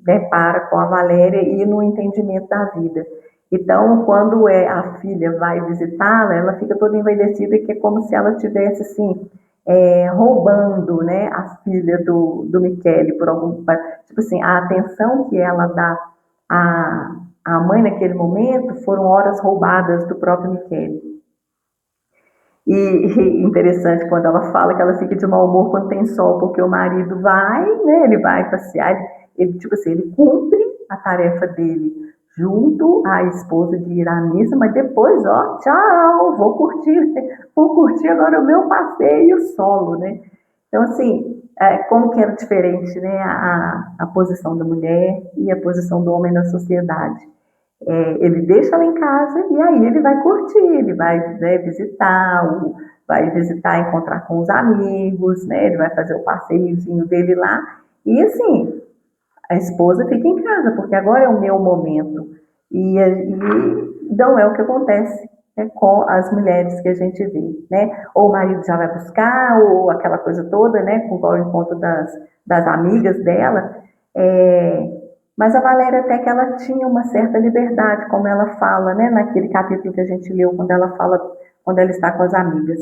né, para com a Valéria e no entendimento da vida. Então, quando a filha vai visitá-la, ela fica toda envaidecida, que é como se ela estivesse assim, roubando, né, a filha do Michele, por algum, tipo assim, a atenção que ela dá a mãe naquele momento foram horas roubadas do próprio Michele. E interessante quando ela fala que ela fica de mau humor quando tem sol, porque o marido vai, né, ele vai passear, Ele, tipo assim, ele cumpre a tarefa dele junto à esposa de ir à missa, mas depois, ó, tchau, vou curtir agora o meu passeio solo, né? Então, assim, como que era diferente, né, a posição da mulher e a posição do homem na sociedade. Ele deixa ela em casa e aí ele vai curtir, ele vai, né, vai visitar, encontrar com os amigos, né, ele vai fazer o passeiozinho dele lá. E assim, a esposa fica em casa, porque agora é o meu momento. E não é o que acontece, né, com as mulheres que a gente vê, né? Ou o marido já vai buscar, ou aquela coisa toda, né, com o encontro das amigas dela. É, mas a Valéria até que ela tinha uma certa liberdade, como ela fala, né, naquele capítulo que a gente leu, quando ela fala, quando ela está com as amigas.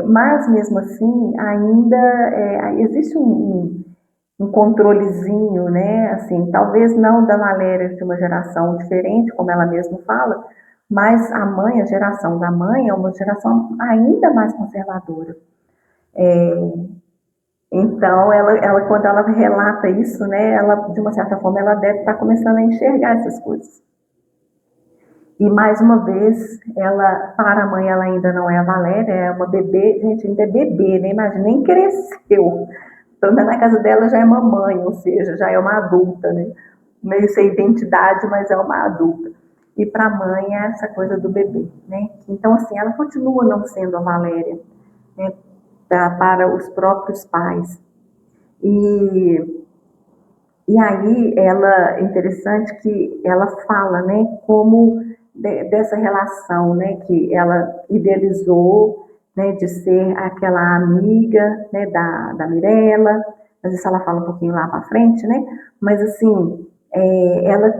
Mas mesmo assim, ainda existe um controlezinho, né? Assim, talvez não da Valéria de uma geração diferente, como ela mesma fala, mas a mãe, a geração da mãe é uma geração ainda mais conservadora. Então, quando ela relata isso, né, ela, de uma certa forma, ela deve estar começando a enxergar essas coisas. E mais uma vez, ela, para a mãe, ela ainda não é a Valéria, é uma bebê, gente, ainda é bebê, né? Imagina, nem cresceu. Pelo menos na casa dela já é mamãe, ou seja, já é uma adulta, né? Meio sem identidade, mas é uma adulta. E para a mãe é essa coisa do bebê, né? Então, assim, ela continua não sendo a Valéria, né? Para os próprios pais. E, e aí, ela, é interessante que ela fala, né? Como dessa relação, né? Que ela idealizou, né, de ser aquela amiga, né, da Mirella, mas isso ela fala um pouquinho lá para frente, né? Mas assim, ela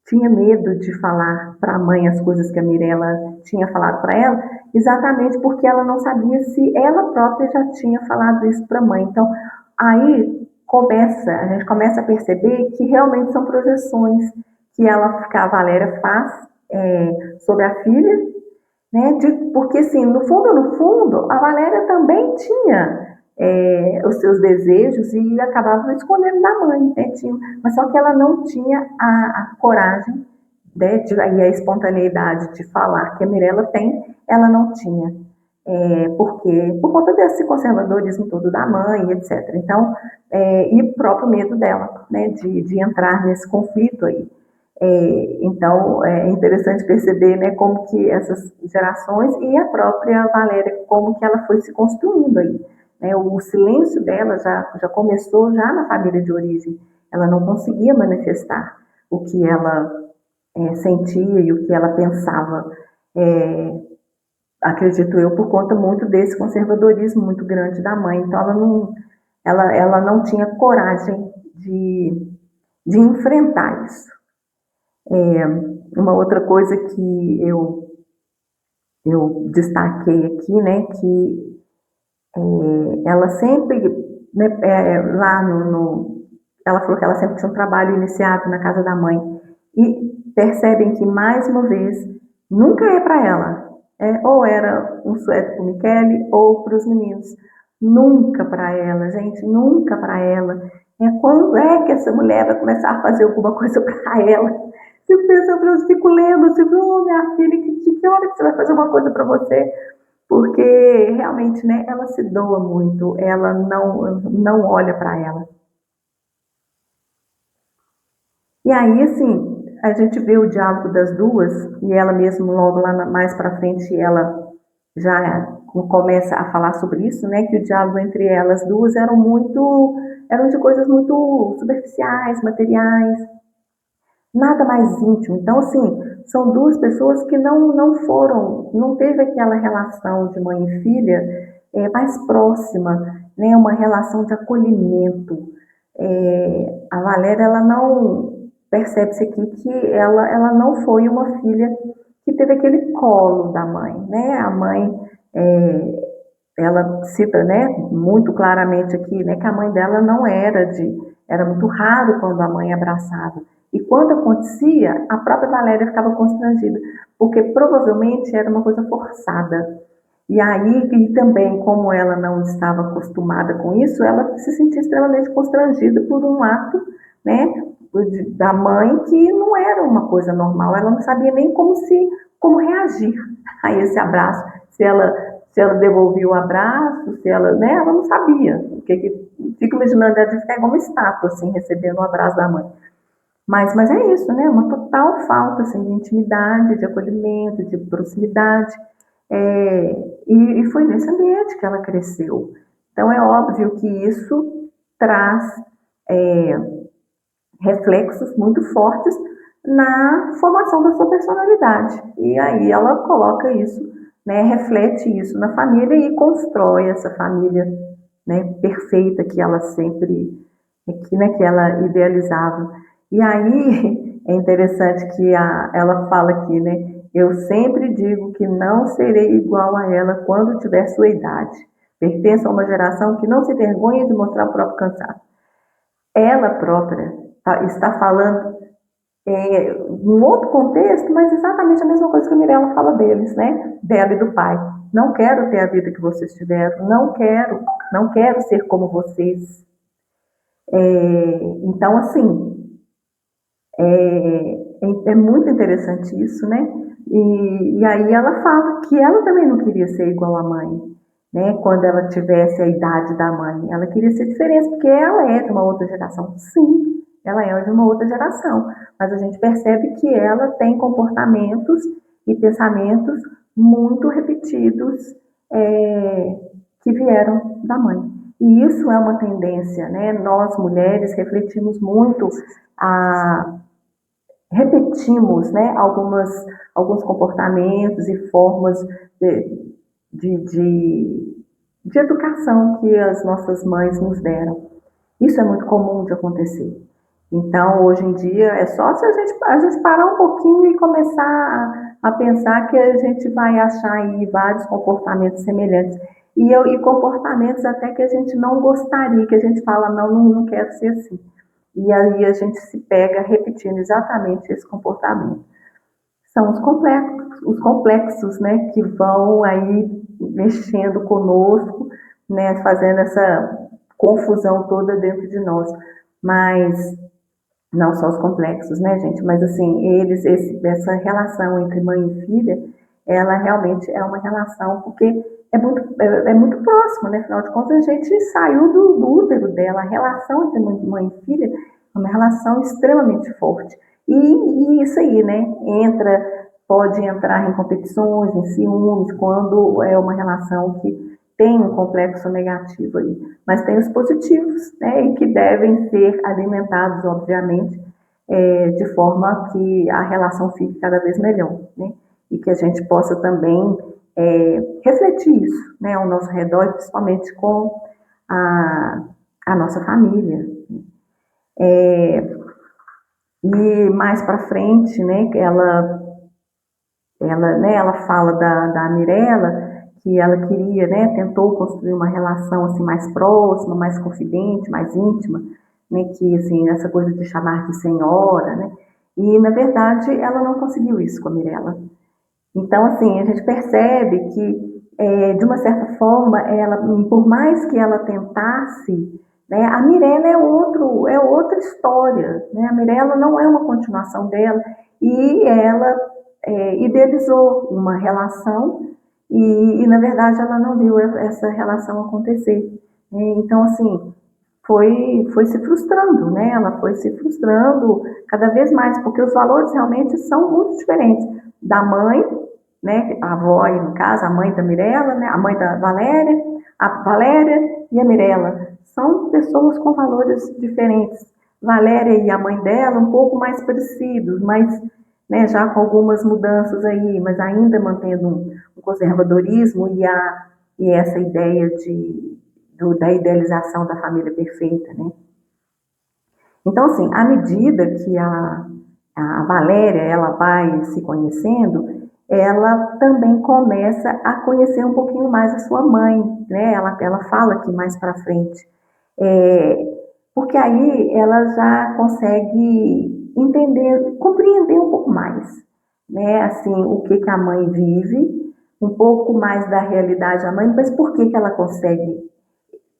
tinha medo de falar para a mãe as coisas que a Mirella tinha falado para ela, exatamente porque ela não sabia se ela própria já tinha falado isso para a mãe. Então, aí a gente começa a perceber que realmente são projeções que a Valéria faz sobre a filha, né? Porque, assim, no fundo, a Valéria também tinha os seus desejos e acabava escondendo da mãe, né? Mas só que ela não tinha a coragem, né, e a espontaneidade de falar que a Mirella tem, ela não tinha. Porque, por conta desse conservadorismo todo da mãe, etc. Então, e o próprio medo dela, né, de entrar nesse conflito aí. Então, é interessante perceber, né, como que essas gerações e a própria Valéria, como que ela foi se construindo aí. Né? O silêncio dela já começou já na família de origem. Ela não conseguia manifestar o que ela sentia e o que ela pensava. Acredito eu, por conta muito desse conservadorismo muito grande da mãe. Então, ela não tinha coragem de enfrentar isso. Uma outra coisa que eu destaquei aqui, né, que ela sempre, né, lá ela falou que ela sempre tinha um trabalho iniciado na casa da mãe, e percebem que, mais uma vez, nunca é para ela, ou era um suéter para o Michele, ou para os meninos, nunca para ela, gente, nunca para ela. Quando é que essa mulher vai começar a fazer alguma coisa para ela? Eu fico lendo, eu fico, oh, minha filha, que hora que você vai fazer uma coisa para você? Porque realmente, né, ela se doa muito, ela não olha para ela. E aí, assim, a gente vê o diálogo das duas, e ela mesmo, logo lá mais para frente, ela já começa a falar sobre isso, né, que o diálogo entre elas duas eram de coisas muito superficiais, materiais, nada mais íntimo. Então, assim, são duas pessoas que não teve aquela relação de mãe e filha mais próxima, né? Uma relação de acolhimento. A Valéria, ela não, percebe-se aqui que ela não foi uma filha que teve aquele colo da mãe, né? A mãe, ela cita, né, muito claramente aqui, né, que a mãe dela não era muito raro quando a mãe abraçava. E quando acontecia, a própria Valéria ficava constrangida, porque provavelmente era uma coisa forçada. E aí, e também, como ela não estava acostumada com isso, ela se sentia extremamente constrangida por um ato, né, da mãe que não era uma coisa normal. Ela não sabia nem como reagir a esse abraço. Se ela devolvia o abraço, se ela, né, ela não sabia. Fico imaginando ela de ficar igual uma estátua, assim, recebendo o abraço da mãe. Mas é isso, né? Uma total falta assim, de intimidade, de acolhimento, de proximidade. E foi nesse ambiente que ela cresceu. Então é óbvio que isso traz é, reflexos muito fortes na formação da sua personalidade. E aí ela coloca isso, né, reflete isso na família e constrói essa família, né, perfeita que ela sempre, que ela idealizava. E aí é interessante que ela fala aqui, né, eu sempre digo que não serei igual a ela quando tiver sua idade. Pertenço a uma geração que não se vergonha de mostrar o próprio cansaço. Ela própria está falando num outro contexto, mas exatamente a mesma coisa que a Mirella fala deles, né? Dela e do pai. Não quero ter a vida que vocês tiveram, não quero ser como vocês. Então, assim, é muito interessante isso, né? E aí ela fala que ela também não queria ser igual à mãe, né? Quando ela tivesse a idade da mãe, ela queria ser diferente, porque ela é de uma outra geração. Sim, ela é de uma outra geração, mas a gente percebe que ela tem comportamentos e pensamentos muito repetidos que vieram da mãe. E isso é uma tendência, né? Nós mulheres refletimos muito a repetimos, né, alguns comportamentos e formas de, de, de, de educação que as nossas mães nos deram. Isso é muito comum de acontecer. Então, hoje em dia, é só se a gente parar um pouquinho e começar a pensar que a gente vai achar aí vários comportamentos semelhantes. E comportamentos até que a gente não gostaria, que a gente fala, não quero ser assim. E aí a gente se pega repetindo exatamente esse comportamento. São os complexos, né, que vão aí mexendo conosco, né, fazendo essa confusão toda dentro de nós. Mas não só os complexos, né, gente? Mas assim, essa relação entre mãe e filha, ela realmente é uma relação, porque é muito próximo, né? Afinal de contas, a gente saiu do útero dela. A relação entre mãe e filha é uma relação extremamente forte. E isso aí, né? Pode entrar em competições, em ciúmes, quando é uma relação que tem um complexo negativo aí. Mas tem os positivos, né? E que devem ser alimentados, obviamente, de forma que a relação fique cada vez melhor, né? E que a gente possa também refletir isso, né, ao nosso redor, principalmente com a, a nossa família. E mais para frente, né, ela fala da Mirella, que ela queria, né, tentou construir uma relação assim mais próxima, mais confidente, mais íntima, né, que assim essa coisa de chamar de senhora, né, e na verdade ela não conseguiu isso com a Mirella. Então, assim, a gente percebe que, de uma certa forma, ela, por mais que ela tentasse, né, a Mirella é outra história, né? A Mirella não é uma continuação dela e ela idealizou uma relação e, na verdade, ela não viu essa relação acontecer. Então, assim, foi se frustrando, né? Ela foi se frustrando cada vez mais, porque os valores realmente são muito diferentes da mãe, né? A avó, aí, no caso, a mãe da Mirella, né? A mãe da Valéria, a Valéria e a Mirella. São pessoas com valores diferentes. Valéria e a mãe dela um pouco mais parecidos, mas né, já com algumas mudanças aí, mas ainda mantendo um conservadorismo e essa ideia da idealização da família perfeita, né? Então, assim, à medida que a Valéria ela vai se conhecendo, ela também começa a conhecer um pouquinho mais a sua mãe, né? Ela fala aqui mais para frente, porque aí ela já consegue entender, compreender um pouco mais, né? Assim, o que a mãe vive, um pouco mais da realidade da mãe, mas por que ela consegue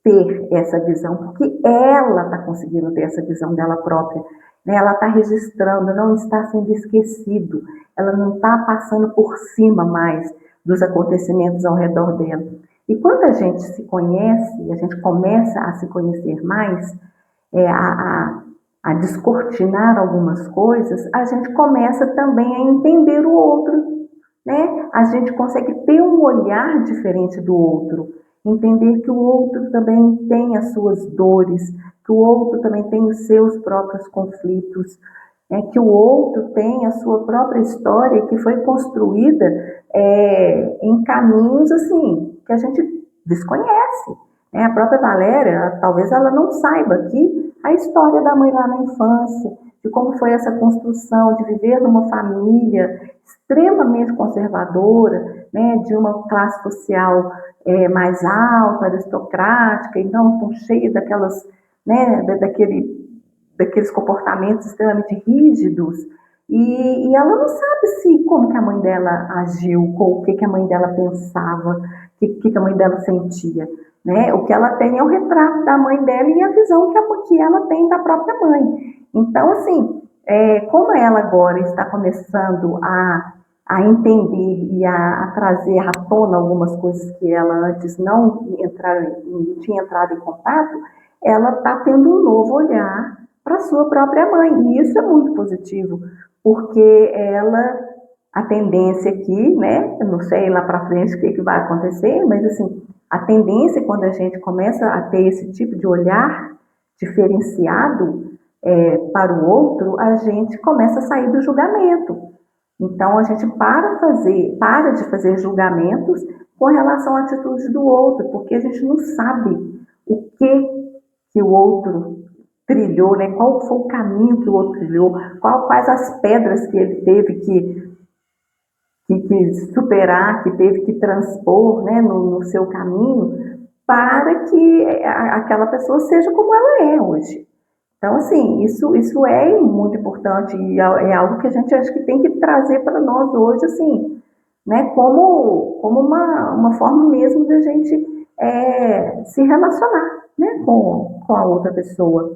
ter essa visão? Porque ela está conseguindo ter essa visão dela própria, né? Ela está registrando, não está sendo esquecido, ela não está passando por cima mais dos acontecimentos ao redor dela. E quando a gente se conhece, a gente começa a se conhecer mais, é, a descortinar algumas coisas, a gente começa também a entender o outro, né? A gente consegue ter um olhar diferente do outro, entender que o outro também tem as suas dores, que o outro também tem os seus próprios conflitos, né? Que o outro tem a sua própria história que foi construída em caminhos assim que a gente desconhece. Né? A própria Valéria, talvez ela não saiba que a história da mãe lá na infância, de como foi essa construção de viver numa família extremamente conservadora, né, de uma classe social mais alta, aristocrática, então cheia daquelas, né, daqueles comportamentos extremamente rígidos, e ela não sabe se como que a mãe dela agiu, o que a mãe dela pensava, o que a mãe dela sentia. Né? O que ela tem é o retrato da mãe dela e a visão que ela tem da própria mãe. Então, assim, como ela agora está começando a entender e a trazer à tona algumas coisas que ela antes não tinha entrado em contato, ela está tendo um novo olhar para a sua própria mãe. E isso é muito positivo, porque a tendência aqui, né, eu não sei lá para frente o que vai acontecer, mas assim, a tendência quando a gente começa a ter esse tipo de olhar diferenciado para o outro, a gente começa a sair do julgamento. Então a gente para de fazer julgamentos com relação à atitude do outro, porque a gente não sabe o que o outro trilhou, né? Qual foi o caminho que o outro trilhou, quais as pedras que ele teve que superar, que teve que transpor, né, no seu caminho, para que aquela pessoa seja como ela é hoje. Então, assim, isso é muito importante e é algo que a gente acho que tem que trazer para nós hoje, assim, né, como uma forma mesmo de a gente se relacionar, né, com a outra pessoa.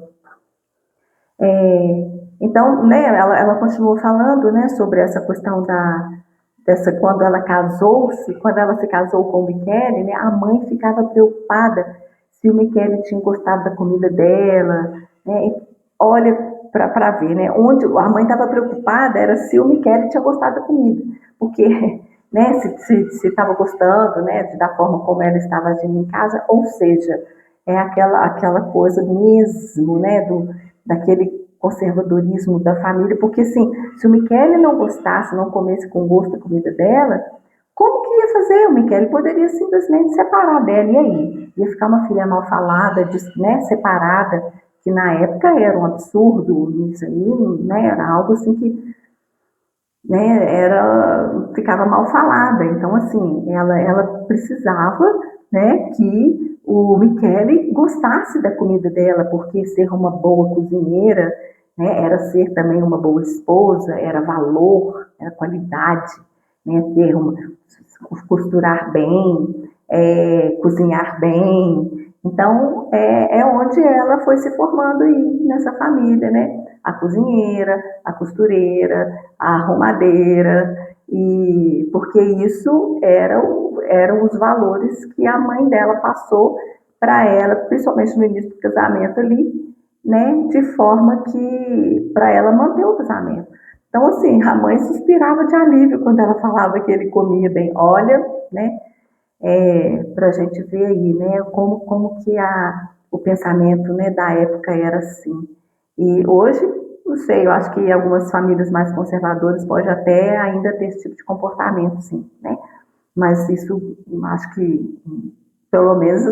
Então, né, ela continuou falando, né, sobre essa questão quando quando ela se casou com o Michele, né, a mãe ficava preocupada se o Michele tinha gostado da comida dela, né, olha para ver, né, onde a mãe estava preocupada era se o Michele tinha gostado da comida, porque, né, se estava gostando, né, da forma como ela estava agindo em casa, ou seja, é aquela coisa mesmo, né, daquele conservadorismo da família, porque assim, se o Michele não gostasse, não comesse com gosto a comida dela, como que ia fazer? O Michele poderia simplesmente separar dela, e aí? Ia ficar uma filha mal falada, né, separada, que na época era um absurdo, isso aí, né, era algo assim que, né, ficava mal falada, então assim, ela precisava, né, que o Michele gostasse da comida dela, porque ser uma boa cozinheira, né, era ser também uma boa esposa, era valor, era qualidade, né, costurar bem, cozinhar bem. Então, onde ela foi se formando aí nessa família, né? A cozinheira, a costureira, a arrumadeira, e porque isso eram os valores que a mãe dela passou para ela, principalmente no início do casamento ali, né, de forma que para ela manter o casamento. Então, assim, a mãe suspirava de alívio quando ela falava que ele comia bem. Olha, né, para a gente ver aí, né, como que o pensamento, né, da época era assim. E hoje, não sei, eu acho que algumas famílias mais conservadoras podem até ainda ter esse tipo de comportamento, sim, né? Mas isso, acho que, pelo menos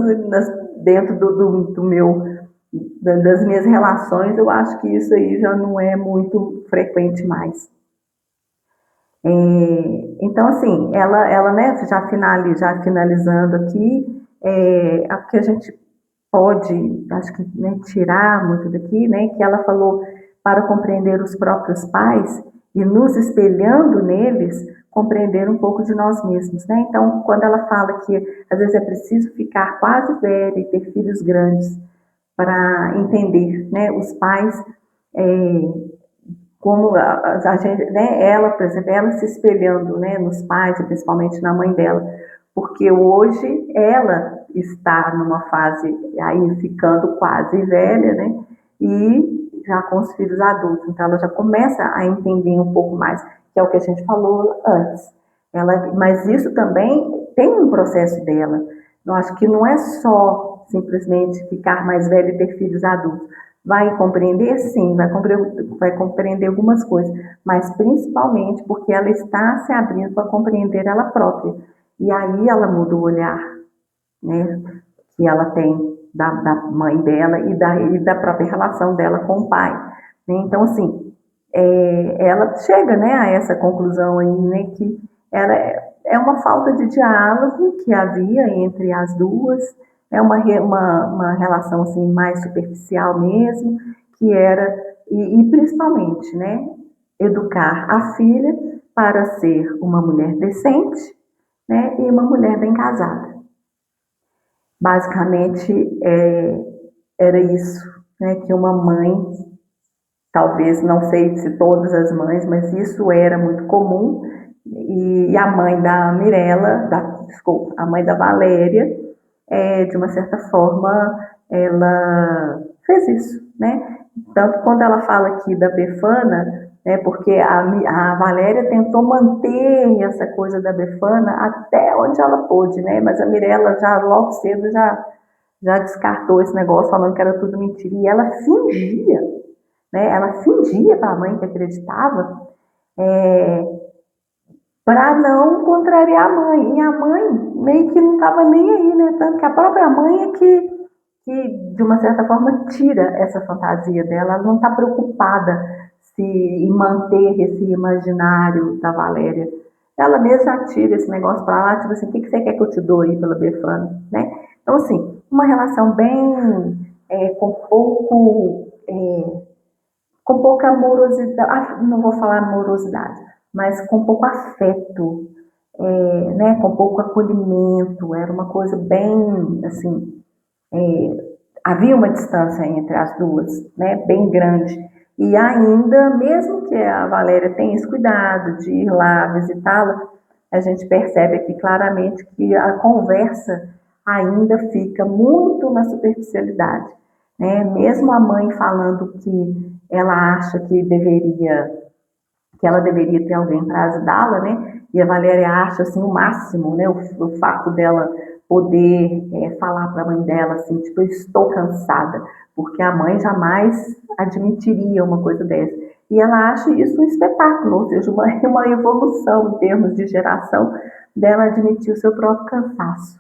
dentro das minhas relações, eu acho que isso aí já não é muito frequente mais. Então, assim, ela né, já finalizando aqui, o que a gente pode, acho que, né, tirar muito daqui, né, que ela falou para compreender os próprios pais, e nos espelhando neles, compreender um pouco de nós mesmos, né? Então, quando ela fala que às vezes é preciso ficar quase velha e ter filhos grandes para entender, né? Os pais, como a gente, né? Ela, por exemplo, ela se espelhando, né? Nos pais e principalmente na mãe dela, porque hoje ela está numa fase aí ficando quase velha, né? E já com os filhos adultos, então ela já começa a entender um pouco mais, que é o que a gente falou antes. Mas isso também tem um processo dela. Eu acho que não é só simplesmente ficar mais velha e ter filhos adultos. Vai compreender? Sim, vai compreender algumas coisas, mas principalmente porque ela está se abrindo para compreender ela própria. E aí ela muda o olhar, né, que ela tem da mãe dela e da própria relação dela com o pai. Né? Então, assim, ela chega, né, a essa conclusão aí, né, que ela é uma falta de diálogo que havia entre as duas, é uma relação assim, mais superficial mesmo, que era, e principalmente, né, educar a filha para ser uma mulher decente, né, e uma mulher bem casada. Basicamente, era isso, né, que uma mãe, talvez, não sei se todas as mães, mas isso era muito comum, e a mãe da Mirella, desculpa, a mãe da Valéria, de uma certa forma, ela fez isso, né? Tanto quando ela fala aqui da Befana, né, porque a Valéria tentou manter essa coisa da Befana até onde ela pôde, né? Mas a Mirella já logo cedo já descartou esse negócio, falando que era tudo mentira. E ela fingia, né? Ela fingia para a mãe que acreditava, para não contrariar a mãe. E a mãe meio que não estava nem aí, né? Tanto que a própria mãe é que de uma certa forma, tira essa fantasia dela. Ela não está preocupada em manter esse imaginário da Valéria. Ela mesma já tira esse negócio para lá, tipo assim, o que você quer que eu te dou aí pela Befana, né? Então, assim, uma relação bem com pouca amorosidade, não vou falar amorosidade, mas com pouco afeto, né? Com pouco acolhimento. Era uma coisa bem, assim, havia uma distância entre as duas, né, bem grande. E ainda, mesmo que a Valéria tenha esse cuidado de ir lá visitá-la, a gente percebe aqui claramente que a conversa ainda fica muito na superficialidade. Né? Mesmo a mãe falando que ela acha que ela deveria ter alguém para ajudá-la, né? E a Valéria acha assim o máximo, né? O fato dela poder falar para a mãe dela assim, tipo, eu estou cansada, porque a mãe jamais admitiria uma coisa dessa. E ela acha isso um espetáculo, ou seja, uma evolução em termos de geração dela admitir o seu próprio cansaço.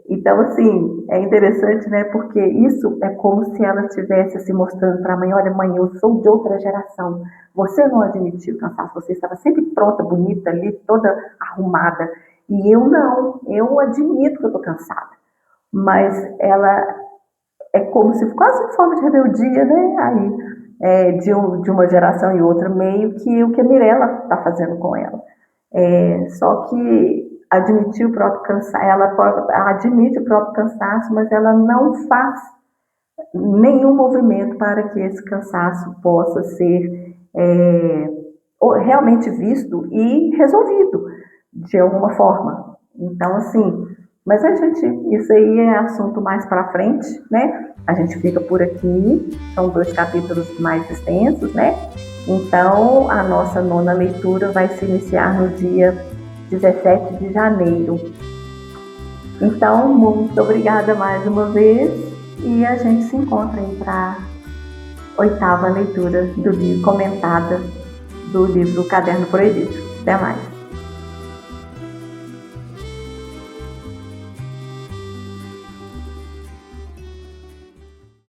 Então, assim, é interessante, né? Porque isso é como se ela estivesse se mostrando para a mãe: olha, mãe, eu sou de outra geração. Você não admitiu cansaço, você estava sempre pronta, bonita ali, toda arrumada. E eu não, eu admito que eu estou cansada. Mas ela é como se quase em forma de rebeldia, né? Aí, de uma geração e outra, meio que o que a Mirella está fazendo com ela. Só que admitir o próprio cansaço, ela admite o próprio cansaço, mas ela não faz nenhum movimento para que esse cansaço possa ser realmente visto e resolvido de alguma forma. Então, assim, mas isso aí é assunto mais para frente, né? A gente fica por aqui, são 2 capítulos mais extensos, né? Então, a nossa 9ª leitura vai se iniciar no dia 17 de janeiro. Então, muito obrigada mais uma vez e a gente se encontra aí para a 8ª leitura do livro comentada do livro Caderno Proibido. Até mais!